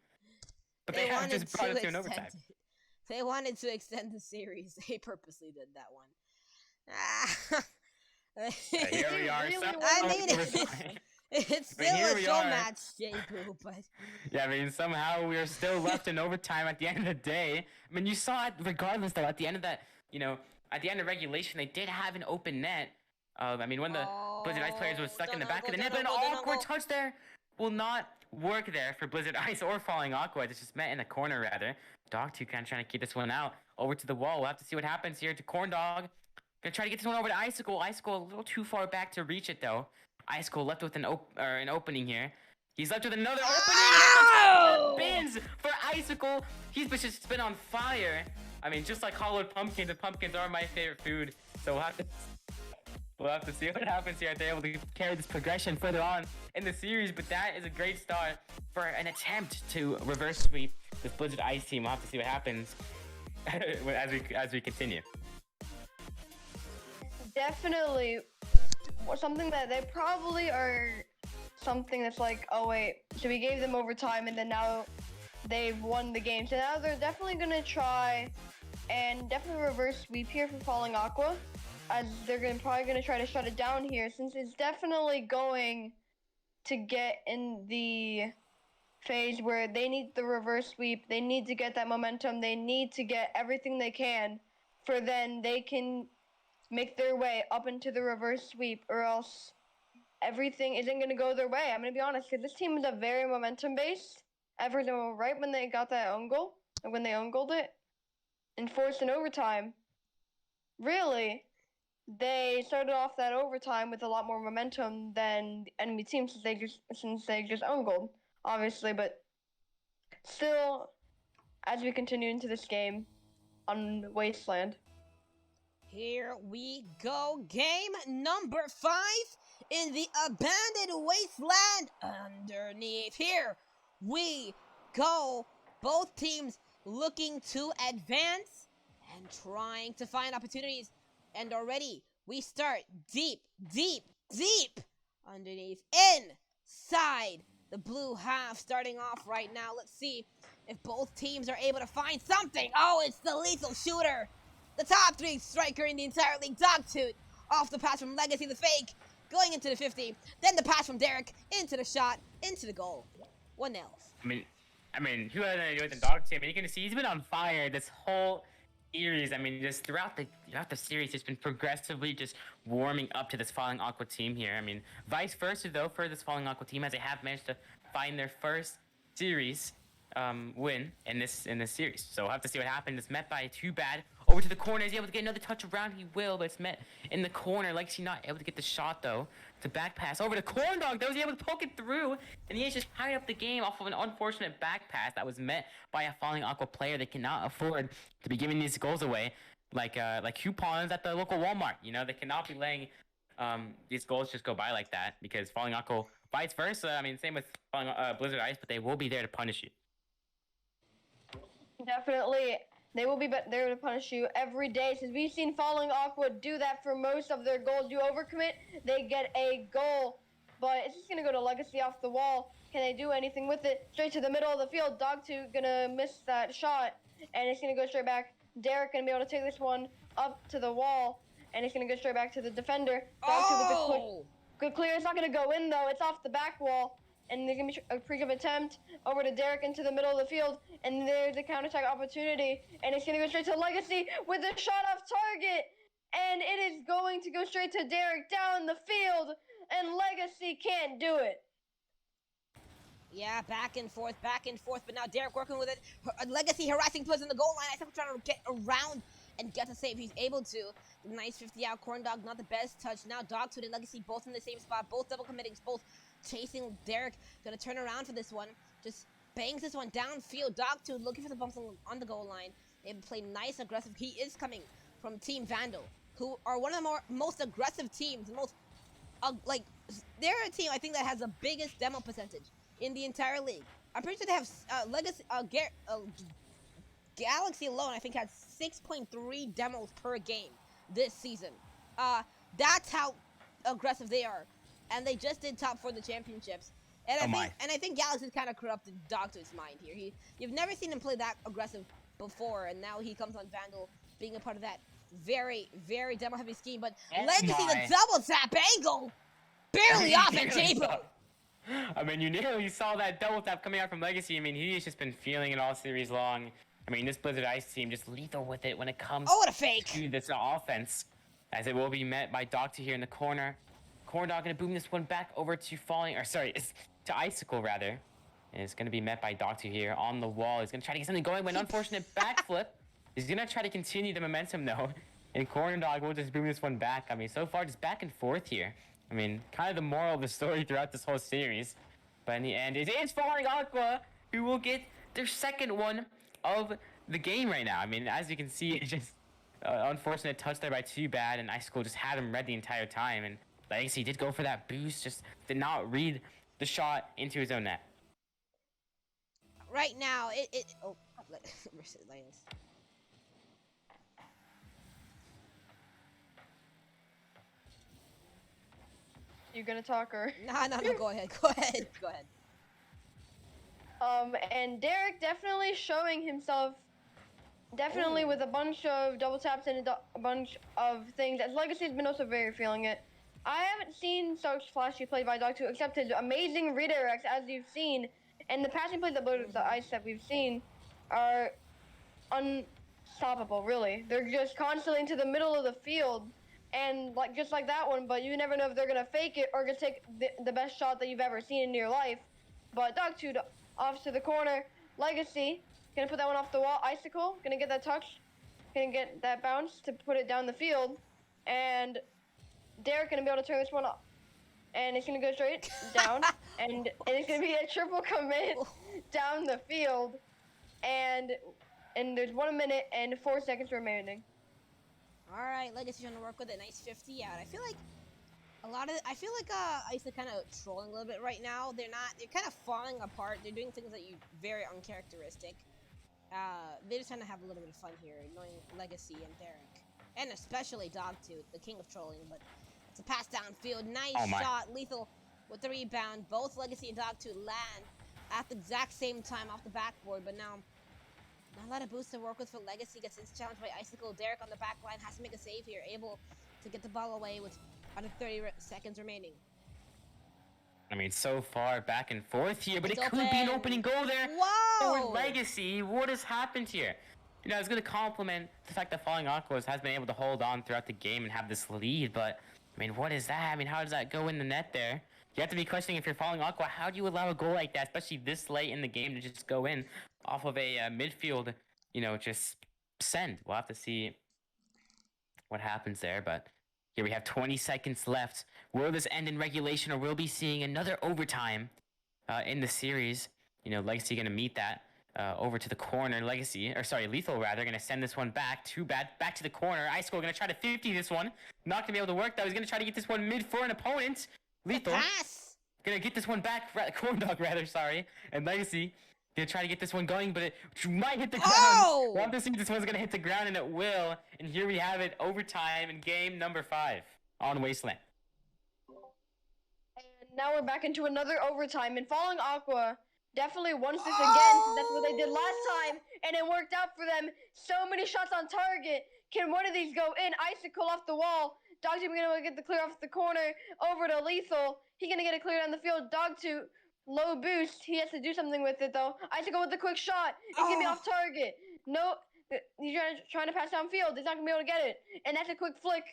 but they have just brought it to an overtime. They wanted to extend the series. They purposely did that one. Here we are. I mean, it's still a Showmatch, J-Boo, but... Yeah, I mean, somehow we are still left in overtime at the end of the day. I mean, you saw it regardless, though, at the end of that, at the end of regulation, they did have an open net. I mean, when the Blizzard Ice players was stuck in the back of the net, but an awkward touch there will not work there for Blizzard Ice or Falling Aqua. It's just met in the corner, rather. Dogtooth kind of trying to keep this one out. Over to the wall. We'll have to see what happens here to Corndog. Gonna try to get this one over to Icicle. Icicle a little too far back to reach it, though. Icicle left with an opening here. He's left with another opening. Bins for Icicle. He's just been on fire. I mean, just like hollowed pumpkins, and pumpkins are my favorite food. So we'll have to see what happens here. If they're able to carry this progression further on in the series. But that is a great start for an attempt to reverse sweep this Blizzard Ice team. We'll have to see what happens as we continue. Definitely something that they probably are something that's like, oh wait, so we gave them overtime and then now they've won the game. So now they're definitely going to try and definitely reverse sweep here for Falling Aqua, as they're probably going to try to shut it down here, since it's definitely going to get in the phase where they need the reverse sweep. They need to get that momentum. They need to get everything they can for then they can make their way up into the reverse sweep, or else everything isn't going to go their way. I'm going to be honest, because this team is a very momentum-based. Everything right when they got that own goal, or when they own goaled it, and forced an overtime. Really, they started off that overtime with a lot more momentum than the enemy team, since they just own goaled, obviously. But still, as we continue into this game on Wasteland. Here we go. Game number 5 in the abandoned wasteland underneath. Here we go. Both teams looking to advance and trying to find opportunities. And already we start deep underneath, inside the blue half. Starting off right now. Let's see if both teams are able to find something. Oh, it's the lethal shooter. The top 3 striker in the entire league, Dogtooth. Off the pass from Legacy, the fake, going into the 50. Then the pass from Derek, into the shot, into the goal. 1-0. I mean, who had anything to do with the Dogtooth? I mean, you can see he's been on fire this whole series. I mean, just throughout the series, it's been progressively just warming up to this Falling Aqua team here. I mean, vice versa, though, for this Falling Aqua team, as they have managed to find their first series win in this series. So we'll have to see what happens. It's met by Too Bad. Over to the corner. Is he able to get another touch around? He will, but it's met in the corner. Legacy not able to get the shot, though. To back pass. Over to Corndog. That was able to poke it through. And he has just tied up the game off of an unfortunate back pass that was met by a Falling Aqua player. They cannot afford to be giving these goals away like coupons at the local Walmart. You know, they cannot be letting these goals just go by like that, because Falling Aqua, vice versa. I mean, same with Blizzard Ice, but they will be there to punish you. Definitely. They will be there to punish you every day, since we've seen Falling Aqua do that for most of their goals. You overcommit, they get a goal, but it's just going to go to Legacy off the wall. Can they do anything with it? Straight to the middle of the field. Dogtooth going to miss that shot, and it's going to go straight back. Derek going to be able to take this one up to the wall, and it's going to go straight back to the defender. Dogtooth with the quick Good clear. It's not going to go in, though. It's off the back wall. And there's going to be a pre-give attempt over to Derek into the middle of the field. And there's a counterattack opportunity. And it's going to go straight to Legacy with a shot off target. And it is going to go straight to Derek down the field. And Legacy can't do it. Yeah, back and forth, but now Derek working with it. Legacy harassing players in the goal line. I think trying to get around and get the save. He's able to. Nice 50 out. Corn Dog, not the best touch. Now Dogtooth and Legacy both in the same spot, both double committing, both chasing Derek. Gonna turn around for this one. Just bangs this one downfield. Dogtooth looking for the bumps on the goal line. They play nice, aggressive. He is coming from Team Vandal, who are one of the most aggressive teams. Most like they're a team I think that has the biggest demo percentage in the entire league. I'm pretty sure they have Legacy, Galaxy alone, I think, had 6.3 demos per game this season. That's how aggressive they are, and they just did top 4 the championships. And I think Galaxy's kind of corrupted Dogtooth's mind here. You've never seen him play that aggressive before, and now he comes on Vandal, being a part of that very, very demo heavy scheme. But Legacy, the double tap angle, barely off at Jabo. I mean, you nearly saw that double tap coming out from Legacy. I mean, he's just been feeling it all series long. I mean, this Blizzard Ice team just lethal with it when it comes what a fake. to this offense, as it will be met by Dogtooth here in the corner. Corn Dog gonna boom this one back over to to Icicle rather. And it's gonna be met by Dogtooth here on the wall. He's gonna try to get something going, but an unfortunate backflip. He's gonna try to continue the momentum though, and Corn Dog will just boom this one back. I mean, so far just back and forth here. I mean, kind of the moral of the story throughout this whole series. But in the end, it is falling Aqua, who will get their second one of the game right now. I mean, as you can see, it's just unfortunate touch there by Too Bad, and Icicle just had him read the entire time. And Legacy did go for that boost, just did not read the shot into his own net. Right now, Linus. You gonna talk or? No, go ahead. And Derek definitely showing himself, with a bunch of double taps and a bunch of things. As Legacy's been also very feeling it. I haven't seen such flashy play by Dogtooth, except his amazing redirects, as you've seen, and the passing plays that Blizzard the Ice that we've seen are unstoppable. Really, they're just constantly into the middle of the field. And just like that one, but you never know if they're gonna fake it or gonna take the best shot that you've ever seen in your life. But Dogtooth off to the corner. Legacy gonna put that one off the wall. Icicle gonna get that touch, gonna get that bounce to put it down the field, and Derek gonna be able to turn this one off. And it's gonna go straight down, and it's gonna be a triple commit down the field, and there's 1 minute and 4 seconds remaining. All right, Legacy trying to work with it. Nice 50 out. I feel like Ice are kind of trolling a little bit right now. They're kind of falling apart. They're doing things that very uncharacteristic. They're just trying to have a little bit of fun here, ignoring Legacy and Derek, and especially Dogtooth, the king of trolling. But it's a pass downfield. Nice shot. Lethal with the rebound. Both Legacy and Dogtooth land at the exact same time off the backboard, but now not a lot of boost to work with for Legacy. Gets his challenge by Icicle. Derek on the back line has to make a save here, able to get the ball away with under 30 seconds remaining. I mean, so far back and forth here, but It's it could be an opening goal there. Whoa! For Legacy, what has happened here? You know, I was going to compliment the fact that Falling Aquas has been able to hold on throughout the game and have this lead, but, I mean, what is that? I mean, how does that go in the net there? You have to be questioning if you're Falling Aqua, how do you allow a goal like that, especially this late in the game, to just go in off of a midfield, just send. We'll have to see what happens there, but here we have 20 seconds left. Will this end in regulation, or will we be seeing another overtime in the series? Legacy going to meet that over to the corner. Lethal rather, going to send this one back. Too Bad, back to the corner. Icicle going to try to 50 this one. Not going to be able to work. That was going to try to get this one mid for an opponent. Lethal going to get this one back. Corn Dog rather, sorry. And Legacy going to try to get this one going, but it might hit the ground. Oh! We'll have to see if this one's going to hit the ground, and it will. And here we have it, overtime in game number 5 on Wasteland. And now we're back into another overtime, and Falling Aqua definitely wants this again, since that's what they did last time, and it worked out for them. So many shots on target. Can one of these go in? Icicle off the wall. Dogtooth gonna get the clear off the corner over to Lethal. He's gonna get it clear down the field. Dogtooth, low boost. He has to do something with it though. Icicle with the quick shot. It's gonna be off target. No, he's trying to pass downfield. He's not gonna be able to get it. And that's a quick flick.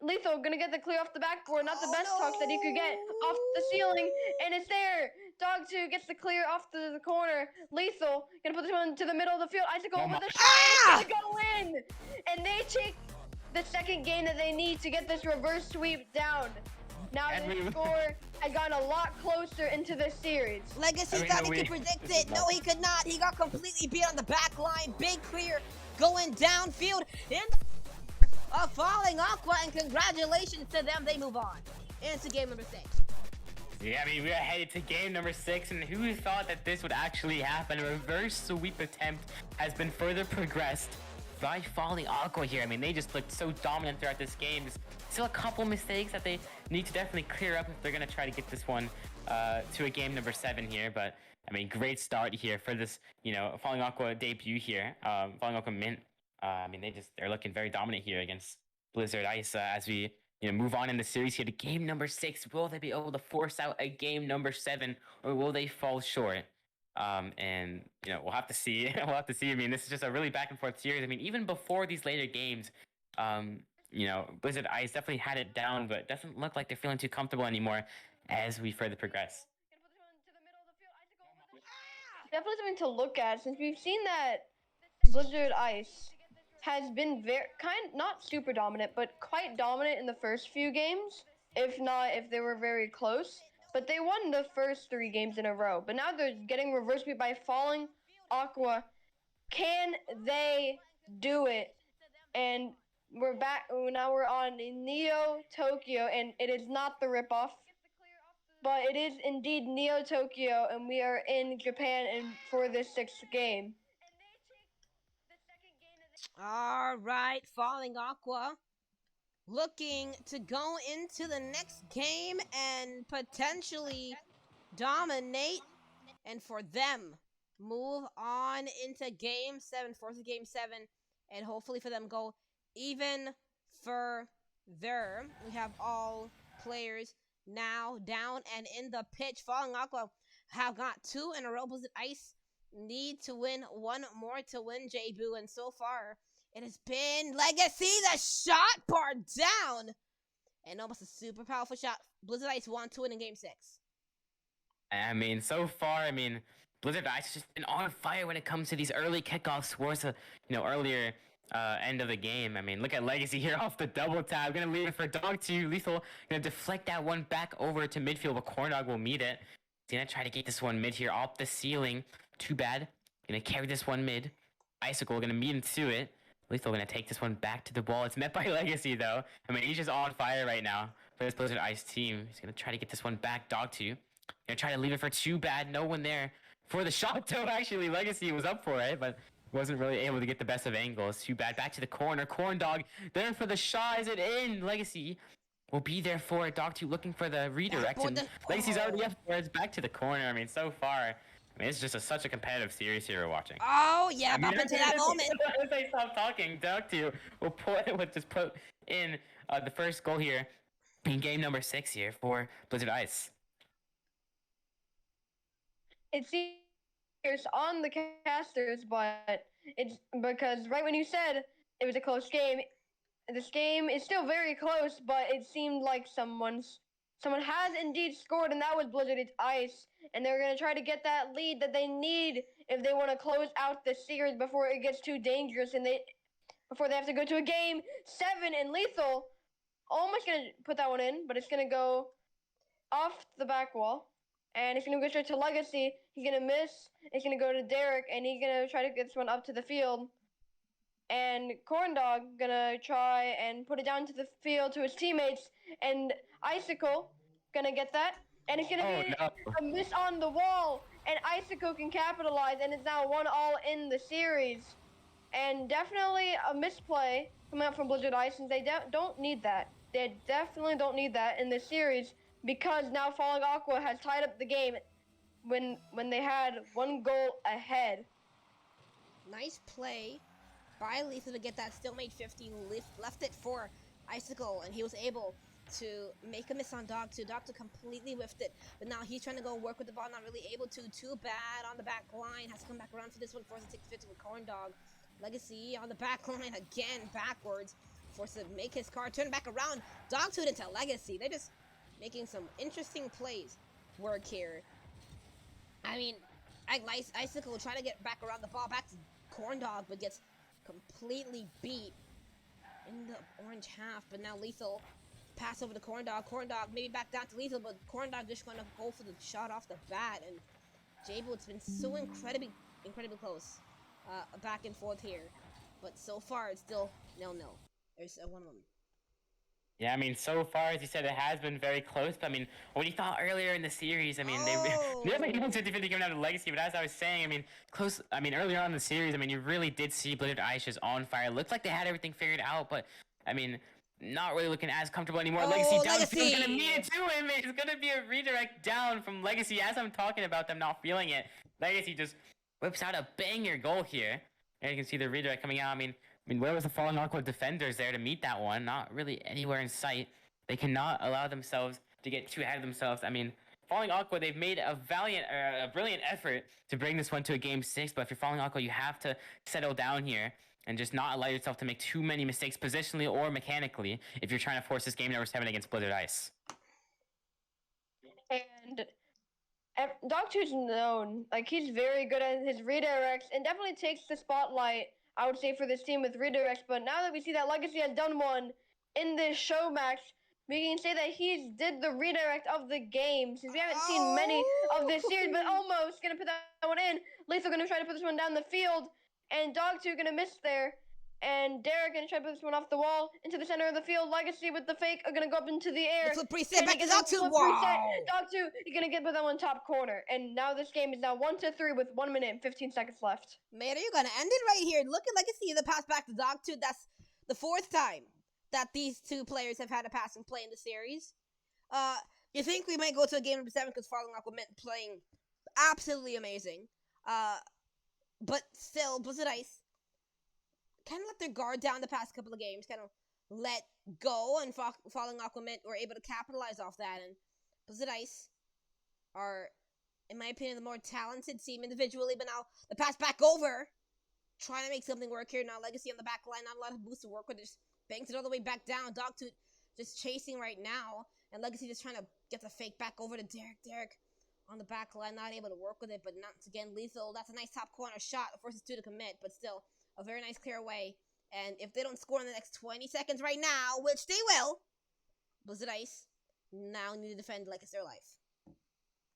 Lethal gonna get the clear off the backboard. Not the best talks that he could get off the ceiling. And it's there. Dogtooth gets the clear off the corner. Lethal gonna put this one to the middle of the field. Icicle with a shot. And it's gonna go in. And they take the second game that they need to get this reverse sweep down. Now the score has gotten a lot closer into this series. Legacy thought he could predict it. No, he could not. He got completely beat on the back line. Big clear going downfield in a falling Aqua, and congratulations to them. They move on into game number 6. Yeah, I mean, we are headed to game number 6, and who thought that this would actually happen? A reverse sweep attempt has been further progressed by falling Aqua here. I mean, they just looked so dominant throughout this game. There's still a couple mistakes that they need to definitely clear up if they're going to try to get this one to a game number 7 here. But, I mean, great start here for this, falling Aqua debut here. Falling Aqua Mint. I mean, they're looking very dominant here against Blizzard Ice as we move on in the series here to game number 6. Will they be able to force out a game number 7, or will they fall short? And we'll have to see. We'll have to see. I mean, this is just a really back and forth series. I mean, even before these later games, Blizzard Ice definitely had it down, but it doesn't look like they're feeling too comfortable anymore as we further progress. Definitely something to look at, since we've seen that Blizzard Ice has been not super dominant, but quite dominant in the first few games, if they were very close. But they won the first 3 games in a row. But now they're getting reverse beat by falling Aqua. Can they do it? And we're back. Now we're on Neo Tokyo, and it is not the ripoff, but it is indeed Neo Tokyo, and we are in Japan and for this 6th game. All right, falling Aqua looking to go into the next game and potentially dominate, and for them move on into game 7, force of game 7, and hopefully for them go even further. We have all players now down and in the pitch. Falling Aqua have got 2 in a row. Blizzard Ice need to win 1 more to win J-Boo, and so far it has been Legacy. The shot bar down, and almost a super powerful shot. Blizzard Ice won 2 in game 6. I mean, so far, Blizzard Ice has just been on fire when it comes to these early kickoffs towards the earlier end of the game. I mean, look at Legacy here off the double tap. Gonna leave it for Dog2. Lethal gonna deflect that one back over to midfield, but Corndog will meet it. He's gonna try to get this one mid here off the ceiling. Too bad. Gonna carry this one mid. Icicle gonna meet into it. Lethal gonna take this one back to the ball. It's met by Legacy though. I mean, he's just on fire right now for this Blizzard Ice team. He's gonna try to get this one back. Dog2 gonna try to leave it for Too Bad. No one there for the shot though. Actually, Legacy was up for it, but wasn't really able to get the best of angles. Too Bad back to the corner. Corndog there for the shot. Is it in? Legacy will be there for it. Dog2 looking for the redirect. And Legacy's already up for it. It's back to the corner. I mean, so far, it's just such a competitive series here we're watching. Oh, yeah, up into that moment. As I stop talking, Dog2 will just put in the first goal here in game number 6 here for Blizzard Ice. It's on the casters, but it's because right when you said it was a close game, this game is still very close, but it seemed like someone has indeed scored, and that was Blizzard Ice, and they're going to try to get that lead that they need if they want to close out the series before it gets too dangerous, and before they have to go to a game 7. And Lethal almost going to put that one in, but it's going to go off the back wall, and it's going to go straight to Legacy. He's going to miss. It's going to go to Derek, and he's going to try to get this one up to the field. And Corndog gonna try and put it down to the field to his teammates, and Icicle gonna get that, and it's gonna be a miss on the wall, and Icicle can capitalize, and it's now 1-1 in the series, and definitely a misplay coming out from Blizzard Ice, since they don't need that. They definitely don't need that in this series, because now Falling Aqua has tied up the game when they had 1 goal ahead. Nice play by Lethal to get that still made 15, left it for Icicle, and he was able to make a miss on Dog2. Dog2 completely whiffed it, but now he's trying to go work with the ball, not really able to. Too bad on the back line. Has to come back around for this one. Forced to take the 50 with Corn Dog. Legacy on the back line again, backwards. Forced to make his car turn back around. Dog2 into Legacy. They're just making some interesting plays work here. I mean, Icicle trying to get back around the ball, back to Corn Dog, but gets completely beat in the orange half. But now Lethal pass over to Corn Dog. Corn Dog maybe back down to Lethal, but Corn Dog just gonna go for the shot off the bat. And Jabo, it's been so incredibly close, back and forth here. But so far, it's still 0-0. There's a 1-1. Yeah, I mean, so far, as you said, it has been very close. But I mean, what you thought earlier in the series, I mean, they never even 50-50 coming out of Legacy. But as I was saying, I mean, close. I mean, earlier on in the series, I mean, you really did see Blizzard Ice just on fire. It looked like they had everything figured out, but I mean, not really looking as comfortable anymore. Oh, Legacy down. Legacy! It's gonna mean it to him. It's gonna be a redirect down from Legacy. As I'm talking about them not feeling it, Legacy just whips out a banger goal here. And you can see the redirect coming out. I mean, where was the falling Aqua defenders there to meet that one? Not really anywhere in sight. They cannot allow themselves to get too ahead of themselves. I mean, Falling Aqua, they've made a brilliant effort to bring this one to a game 6. But if you're Falling Aqua, you have to settle down here and just not allow yourself to make too many mistakes positionally or mechanically if you're trying to force this game number 7 against Blizzard Ice. And Dog2's known, like, he's very good at his redirects and definitely takes the spotlight, I would say, for this team with redirects. But now that we see that Legacy has done one in this show match, we can say that he did the redirect of the game, since we haven't seen many of this series, but almost gonna put that one in. Lethal gonna try to put this one down the field, and Dog2 gonna miss there. And Derek gonna try to put this one off the wall into the center of the field. Legacy with the fake are gonna go up into the air. The flip reset back to Dog2. Wow! Dog2, you're gonna get put that one top corner. And now this game is now 1-3 with 1 minute and 15 seconds left. Man, are you gonna end it right here? Look at Legacy, the pass back to Dog2. That's the 4th time that these two players have had a passing play in the series. You think we might go to a game number 7 because Falling Aqua playing absolutely amazing. But still, Blizzard Ice kind of let their guard down the past couple of games, kind of let go, and Falling Aqua were able to capitalize off that. And Blizzard Ice are, in my opinion, the more talented team individually, but now the pass back over, trying to make something work here. Now Legacy on the back line, not a lot of boosts to work with, just banks it all the way back down. Dog2 just chasing right now, and Legacy just trying to get the fake back over to Derek. Derek on the back line, not able to work with it, but once again, Lethal. That's a nice top corner shot. Forces 2 to commit, but still a very nice clear away. And if they don't score in the next 20 seconds right now, which they will, Blizzard Ice now need to defend like it's their life.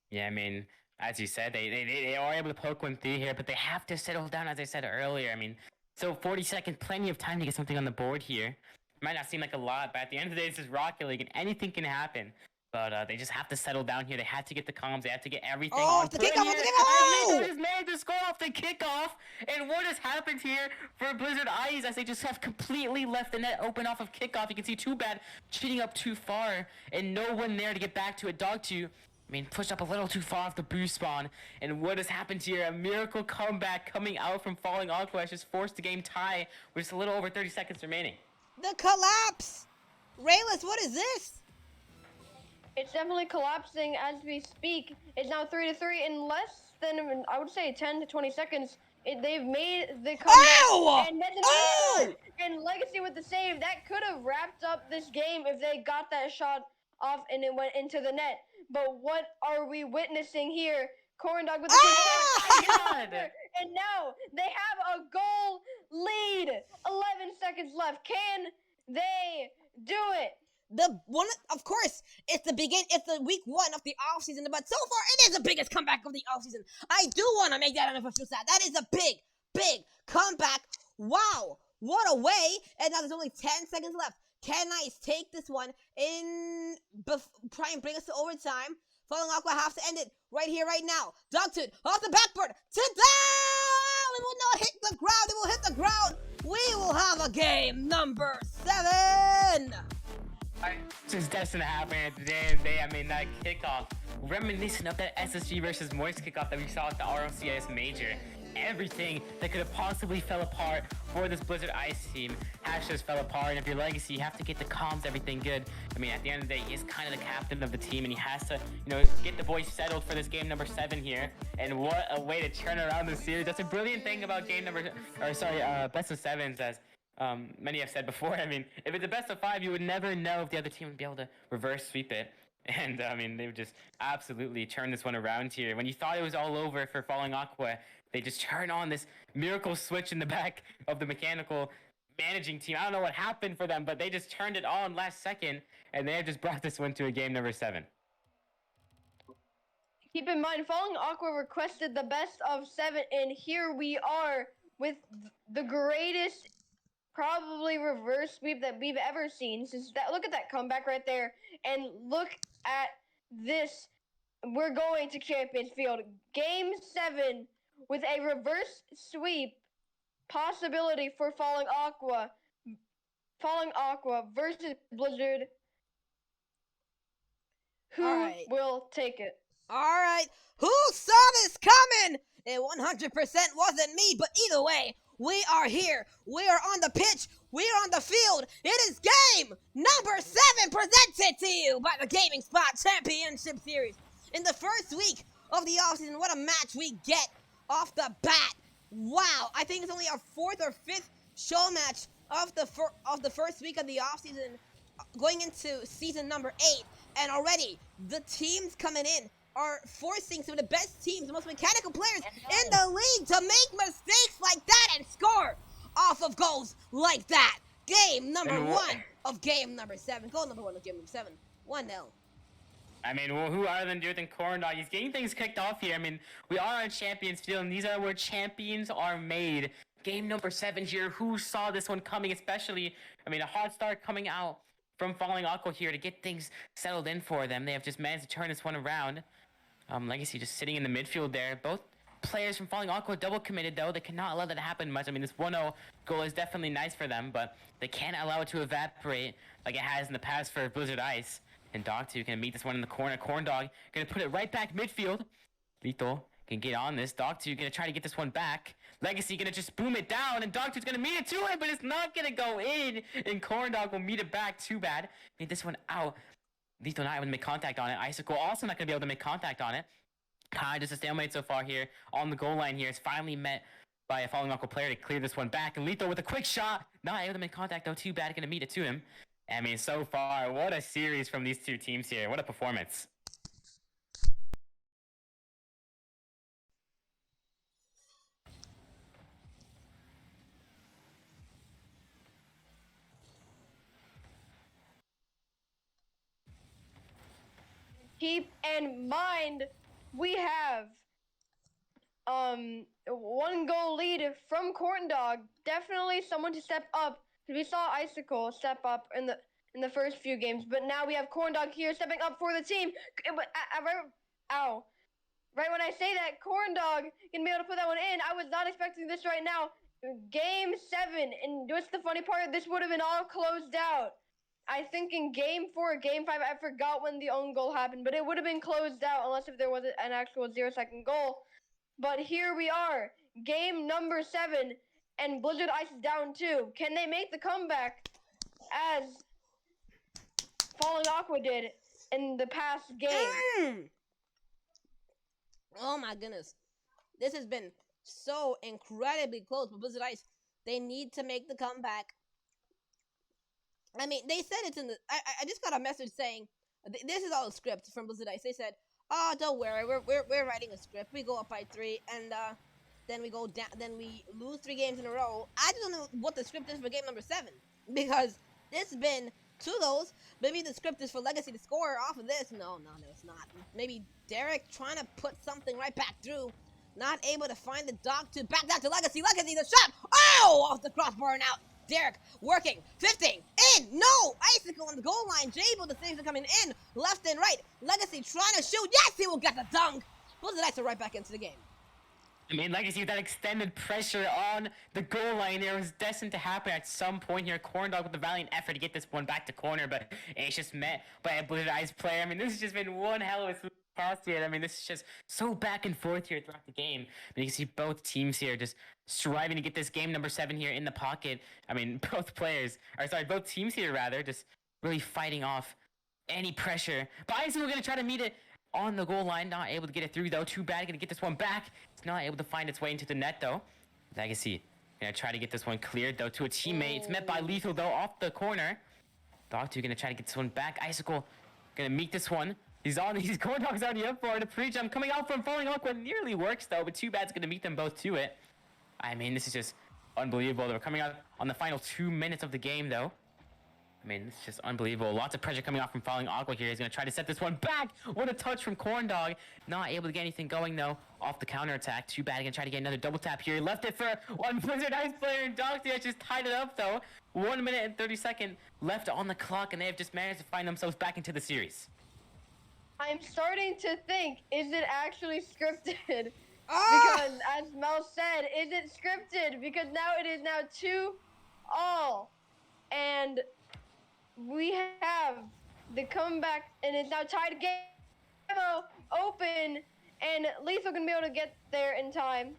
Yeah, I mean, as you said, they are able to poke one through here, but they have to settle down, as I said earlier. I mean, so 40 seconds, plenty of time to get something on the board here. Might not seem like a lot, but at the end of the day, this is Rocket League, and anything can happen. But they just have to settle down here. They have to get the comms. They have to get everything on. The kickoff! They just managed to score off the kickoff. And what has happened here for Blizzard Ice as they just have completely left the net open off of kickoff. You can see Too Bad cheating up too far and no one there to get back to it. Dog2, I mean, pushed up a little too far off the boost spawn. And what has happened here? A miracle comeback coming out from Falling Aqua has just forced the game tie with just a little over 30 seconds remaining. The collapse! Rayless, what is this? It's definitely collapsing as we speak. It's now 3-3 in less than, I would say, 10 to 20 seconds. They've made the comeback. And Legacy with the save. That could have wrapped up this game if they got that shot off and it went into the net. But what are we witnessing here? Corn Dog with the and now they have a goal lead. 11 seconds left. Can they do it? Of course, it's the week 1 of the offseason, but so far it is the biggest comeback of the offseason. I do want to make that an official stat. That is a big comeback. Wow, what a way. And now there's only 10 seconds left. Can Ice take this one try and bring us to overtime? Falling Aqua have to end it right here, right now. Dog2 off the backboard. Sit down! It will not hit the ground. It will hit the ground. We will have a game number 7. This is destined to happen at the end of the day. I mean, that kickoff, reminiscent of that SSG versus Moist kickoff that we saw at the RLCS Major. everything that could have possibly fell apart for this Blizzard Ice team has just fell apart. And if you're Legacy, you have to get the comms, everything good. I mean, at the end of the day, he is kind of the captain of the team, and he has to, get the boys settled for this game number 7 here. And what a way to turn around the series. That's a brilliant thing about best of sevens, as many have said before. I mean, if it's a best of 5, you would never know if the other team would be able to reverse sweep it. And I mean, they would just absolutely turn this one around here. When you thought it was all over for Falling Aqua, they just turn on this miracle switch in the back of the mechanical managing team. I don't know what happened for them, but they just turned it on last second, and they have just brought this one to a game number 7. Keep in mind, Falling Aqua requested the best of 7, and here we are with the greatest probably reverse sweep that we've ever seen. Look at that comeback right there, and look at this. We're going to Champions Field. Game 7 with a reverse sweep possibility for Falling Aqua. Falling Aqua versus Blizzard. Who will take it? All right. Who saw this coming? It 100% wasn't me, but either way, we are here. We are on the pitch. We are on the field. It is game number 7 presented to you by the Gaming Spot Championship Series. In the first week of the offseason, what a match we get off the bat. Wow. I think it's only our 4th or 5th show match of the first week of the offseason, going into season number 8. And already, the teams coming in are forcing some of the best teams, the most mechanical players in the league to make mistakes like that and score off of goals like that. Game number 1 of game number 7. Goal number 1 of game number 7. 1-0. I mean, well, who other than Dude and Corndog? He's getting things kicked off here. I mean, we are on Champions Field, and these are where champions are made. Game number 7 here. Who saw this one coming? Especially, I mean, a hot start coming out from Falling Aqua here to get things settled in for them. They have just managed to turn this one around. Legacy just sitting in the midfield there. Both players from Falling Aqua double committed, though. They cannot allow that to happen much. I mean, this 1-0 goal is definitely nice for them, but they can't allow it to evaporate like it has in the past for Blizzard Ice. And Dog2 can meet this one in the corner. Corndog gonna put it right back midfield. Lethal can get on this. Dog2 gonna try to get this one back. Legacy gonna just boom it down, and Dog2's gonna meet it to it, but it's not gonna go in. And Corndog will meet it back. Too bad. Made this one out. Lethal not able to make contact on it. Icicle also not gonna be able to make contact on it. Just a stalemate so far here on the goal line here. It's finally met by a Falling Aqua player to clear this one back. And Lethal with a quick shot. Not able to make contact though. Too bad. Gonna meet it to him. I mean, so far, what a series from these two teams here. What a performance. Keep in mind, we have 1 goal lead from Corndog. Definitely someone to step up. We saw Icicle step up in the first few games, but now we have Corndog here stepping up for the team. Right when I say that, Corndog can be able to put that one in. I was not expecting this right now. Game 7, and what's the funny part? This would have been all closed out. I think in game 4, game 5, I forgot when the own goal happened, but it would have been closed out unless if there was an actual 0-second goal. But here we are, game number 7, and Blizzard Ice is down 2. Can they make the comeback as Falling Aqua did in the past game? Oh my goodness. This has been so incredibly close. But Blizzard Ice, they need to make the comeback. I mean, they said it's in the... I just got a message saying... This is all a script from Blizzard Ice. They said, oh, don't worry. We're writing a script. We go up by 3, and then we go down. Then we lose 3 games in a row. I just don't know what the script is for game number 7. Because this has been 2 goals. Maybe the script is for Legacy to score off of this. No, it's not. Maybe Derek trying to put something right back through. Not able to find the dog to back down to Legacy. Legacy, the shot. Oh, off the crossbar and out. Derek working, 15, in, no! Icicle on the goal line. Jable, the saves are coming in, left and right. Legacy trying to shoot. Yes, he will get the dunk. Blizzard Ice are right back into the game. I mean, Legacy with that extended pressure on the goal line there was destined to happen at some point here. Corndog with the valiant effort to get this one back to corner, but it's just met by a Blizzard Ice player. I mean, this has just been one hell of a tossed here. I mean, this is just so back and forth here throughout the game. But you can see both teams here just striving to get this game number 7 here in the pocket. I mean, both teams here rather, just really fighting off any pressure. But Bison, we're going to try to meet it on the goal line. Not able to get it through, though. Too bad. Going to get this one back. It's not able to find its way into the net, though. Legacy going to try to get this one cleared, though, to a teammate. It's met by Lethal, though, off the corner. Dog2 going to try to get this one back. Icicle going to meet this one. He's Corn Dog's already up for it. A pre-jump coming out from Falling Aqua nearly works, though, but too bad it's going to meet them both to it. I mean, this is just unbelievable. They're coming out on the final 2 minutes of the game, though. I mean, this is just unbelievable. Lots of pressure coming off from Falling Aqua here. He's going to try to set this one back. What a touch from Corn Dog. Not able to get anything going, though, off the counter attack. Too bad. Going to try to get another double tap here. He left it for one Blizzard Ice player, and Dog2 just tied it up, though. 1 minute and 30 seconds left on the clock, and they have just managed to find themselves back into the series. I'm starting to think, is it actually scripted? Ah! Because, as Mel said, is it scripted? Because now it is now 2-2. And we have the comeback, and it's now tied game open, and Lethal gonna be able to get there in time.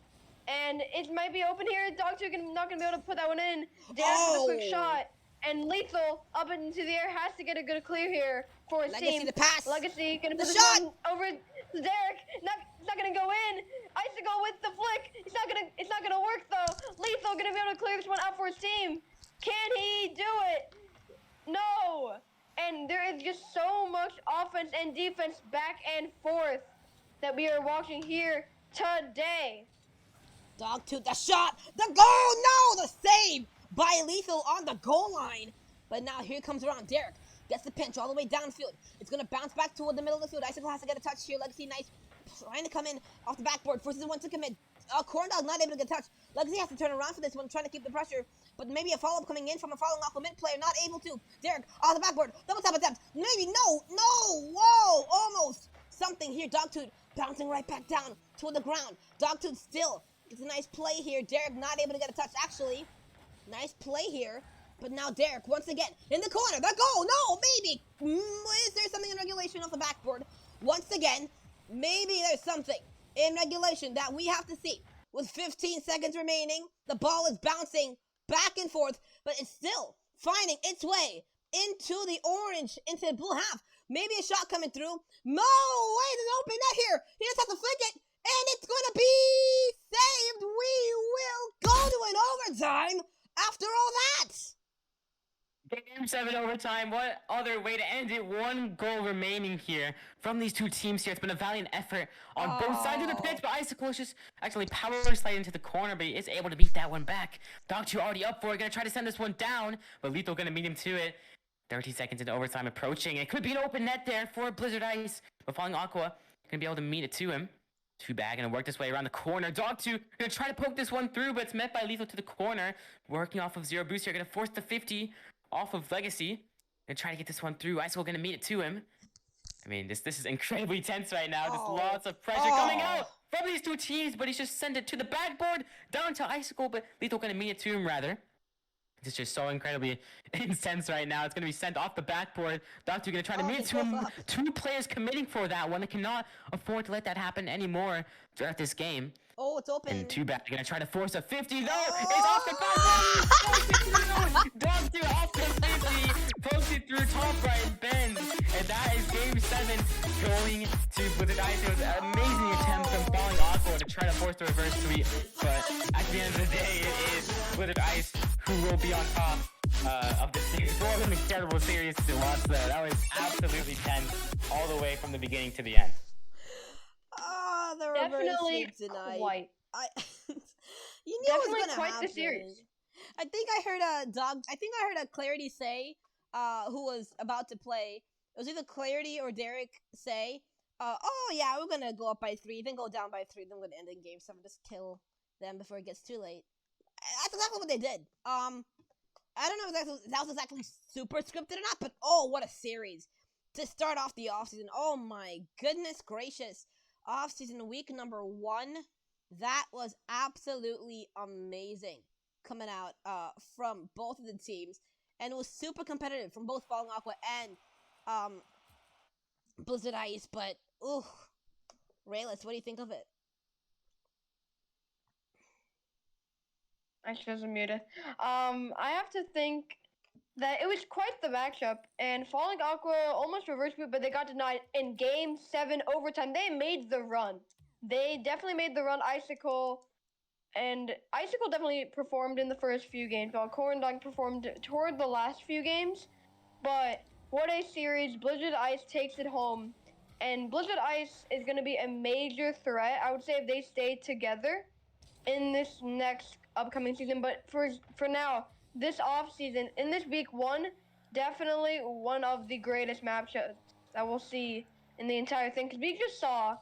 And it might be open here. Dog2 not gonna be able to put that one in. Dance with a quick shot. And Lethal up into the air has to get a good clear here for his Legacy team. the pass. Legacy gonna The put shot. this one over to Derek. It's not gonna go in. Icicle with the flick. It's not gonna work though. Lethal gonna be able to clear this one out for his team. Can he do it? No. And there is just so much offense and defense back and forth that we are watching here today. Dog2, the shot, the goal, no, the save by Lethal on the goal line. But now here comes around Derek. Gets the pinch all the way downfield. It's going to bounce back toward the middle of the field. Icicle has to get a touch here. Legacy, nice. Trying to come in off the backboard. Forces one to commit. Corn Dog not able to get a touch. Legacy has to turn around for this one, trying to keep the pressure. But maybe a follow-up coming in from a Falling Aqua mid player. Not able to. Derek off the backboard. Double tap attempt. Maybe. No. Whoa. Almost. Something here. Dog2 bouncing right back down toward the ground. Dog2 still. It's a nice play here. Derek not able to get a touch, actually. Nice play here. But now Derek, once again, in the corner. The goal. No, maybe. Is there something in regulation off the backboard? Once again, maybe there's something in regulation that we have to see. With 15 seconds remaining, the ball is bouncing back and forth, but it's still finding its way into the orange, into the blue half. Maybe a shot coming through. No, wait, there's an open net here. He just has to flick it. And it's going to be saved. We will go to an overtime after all that. Game 7 overtime. What other way to end it? 1 goal remaining here from these two teams here. It's been a valiant effort on both sides of the pitch, but Icicle is just actually power slide into the corner, but he is able to beat that one back. Dog2 already up for it. Going to try to send this one down, but Lethal going to meet him to it. 30 seconds into overtime approaching. It could be an open net there for Blizzard Ice, but Falling Aqua going to be able to meet it to him. Too bad, gonna work this way around the corner. Dog2 gonna try to poke this one through, but it's met by Lethal to the corner. Working off of Zero Boost here, gonna force the 50 off of Legacy. Gonna try to get this one through. Icicle gonna meet it to him. I mean, this is incredibly tense right now. Just lots of pressure coming out from these two teams, but he's just sent it to the backboard, down to Icicle, but Lethal gonna meet it to him rather. It's just so incredibly intense right now. It's going to be sent off the backboard. Dog2 going to try to meet it to him. 2 players committing for that one. They cannot afford to let that happen anymore throughout this game. Oh, it's open. And too bad. They're going to try to force a 50, though. It's off the backboard. Dog2 off the 50. Posted through top right bend. And that is game 7 going to Blizzard Ice. It was an amazing attempt from Falling Aqua to try to force the reverse sweep. But at the end of the day, it is Blizzard Ice who will be on top of the series. It was an incredible series to watch, though. That was absolutely tense all the way from the beginning to the end. The reverse Definitely sweep tonight. quite. You knew Definitely it was gonna quite happen. the series. I think I heard a Clarity say, who was about to play. It was either Clarity or Derek say, oh yeah, we're gonna go up by 3, then go down by 3, then we're gonna end in game 7, just kill them before it gets too late. That's exactly what they did. I don't know if that was exactly super scripted or not, but oh, what a series to start off the offseason. Oh my goodness gracious. Offseason week number 1. That was absolutely amazing coming out from both of the teams. And it was super competitive from both Falling Aqua and Blizzard Ice. But, ooh, Rayless, what do you think of it? I should have muted. I have to think that it was quite the matchup, and Falling Aqua almost reversed it, but they got denied in Game 7 overtime. They made the run. They definitely made the run. Icicle definitely performed in the first few games, while Corndog performed toward the last few games. But what a series. Blizzard Ice takes it home, and Blizzard Ice is going to be a major threat, I would say, if they stay together in this next upcoming season. But for now, this off season, in this week 1, definitely one of the greatest matchups that we'll see in the entire thing, because we just saw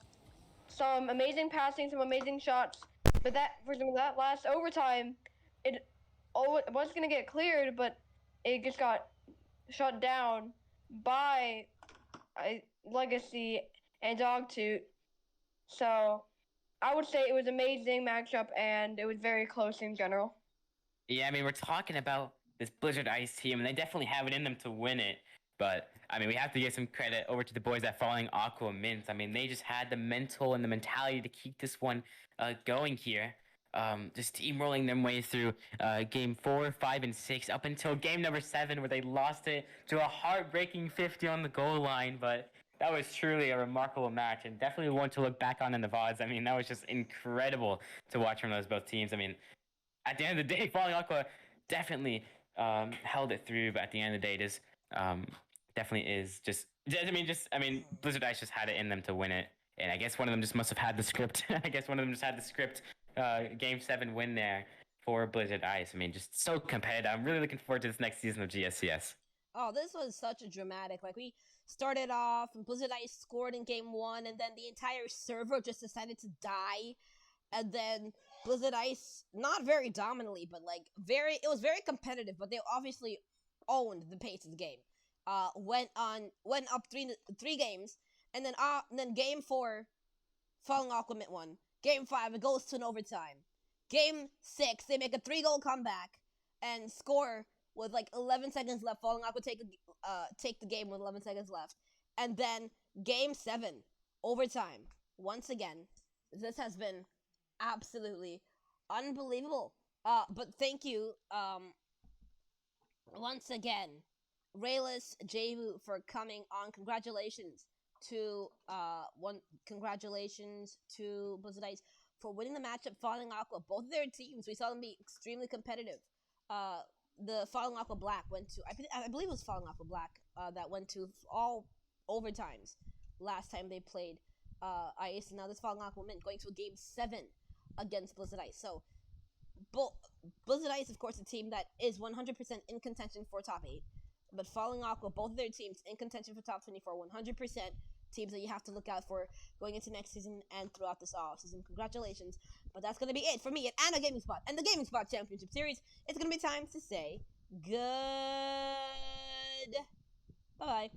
some amazing passing, some amazing shots. But that last overtime, it was going to get cleared, but it just got shut down by Legacy and Dogtooth. So I would say it was an amazing matchup, and it was very close in general. Yeah, I mean, we're talking about this Blizzard Ice team, and they definitely have it in them to win it. But, I mean, we have to give some credit over to the boys at Falling Aqua Mint. I mean, they just had the mental and the mentality to keep this one going here. Just steamrolling their way through game 4, 5, and 6 up until game number 7, where they lost it to a heartbreaking 50 on the goal line. But that was truly a remarkable match, and definitely one to look back on in the VODs. I mean, that was just incredible to watch from those both teams. I mean, at the end of the day, Falling Aqua definitely held it through, but at the end of the day, it is definitely is just. I mean, Blizzard Ice just had it in them to win it, and I guess one of them just must have had the script. I guess one of them just had the script. Game 7 win there for Blizzard Ice. I mean, just so competitive. I'm really looking forward to this next season of GSCS. Oh, this was such a dramatic. Like, we started off, and Blizzard Ice scored in game 1, and then the entire server just decided to die. And then Blizzard Ice, not very dominantly, but like it was very competitive, but they obviously owned the pace of the game. Went up three games, and then game 4, Falling Aqua Mint won. Game 5, it goes to an overtime. Game 6, they make a 3-goal comeback and score with like 11 seconds left. Falling Aqua take the game with 11 seconds left, and then game 7, overtime. Once again, this has been absolutely unbelievable. But thank you, once again, Rayless Javu, for coming on. Congratulations to Blizzard Ice for winning the matchup. Falling Aqua, both of their teams, we saw them be extremely competitive. The Falling Aqua Black went to, I believe it was Falling Aqua Black that went to all overtimes last time they played Ice, and now this Falling Aqua Mint going to a game 7 against Blizzard Ice. So, Blizzard Ice, of course, a team that is 100% in contention for top 8. But Falling Aqua, both of their teams in contention for top 24, 100% teams that you have to look out for going into next season and throughout this off season. Congratulations. But that's going to be it for me at Anna Gaming Spot and the Gaming Spot Championship Series. It's going to be time to say good. Bye-bye.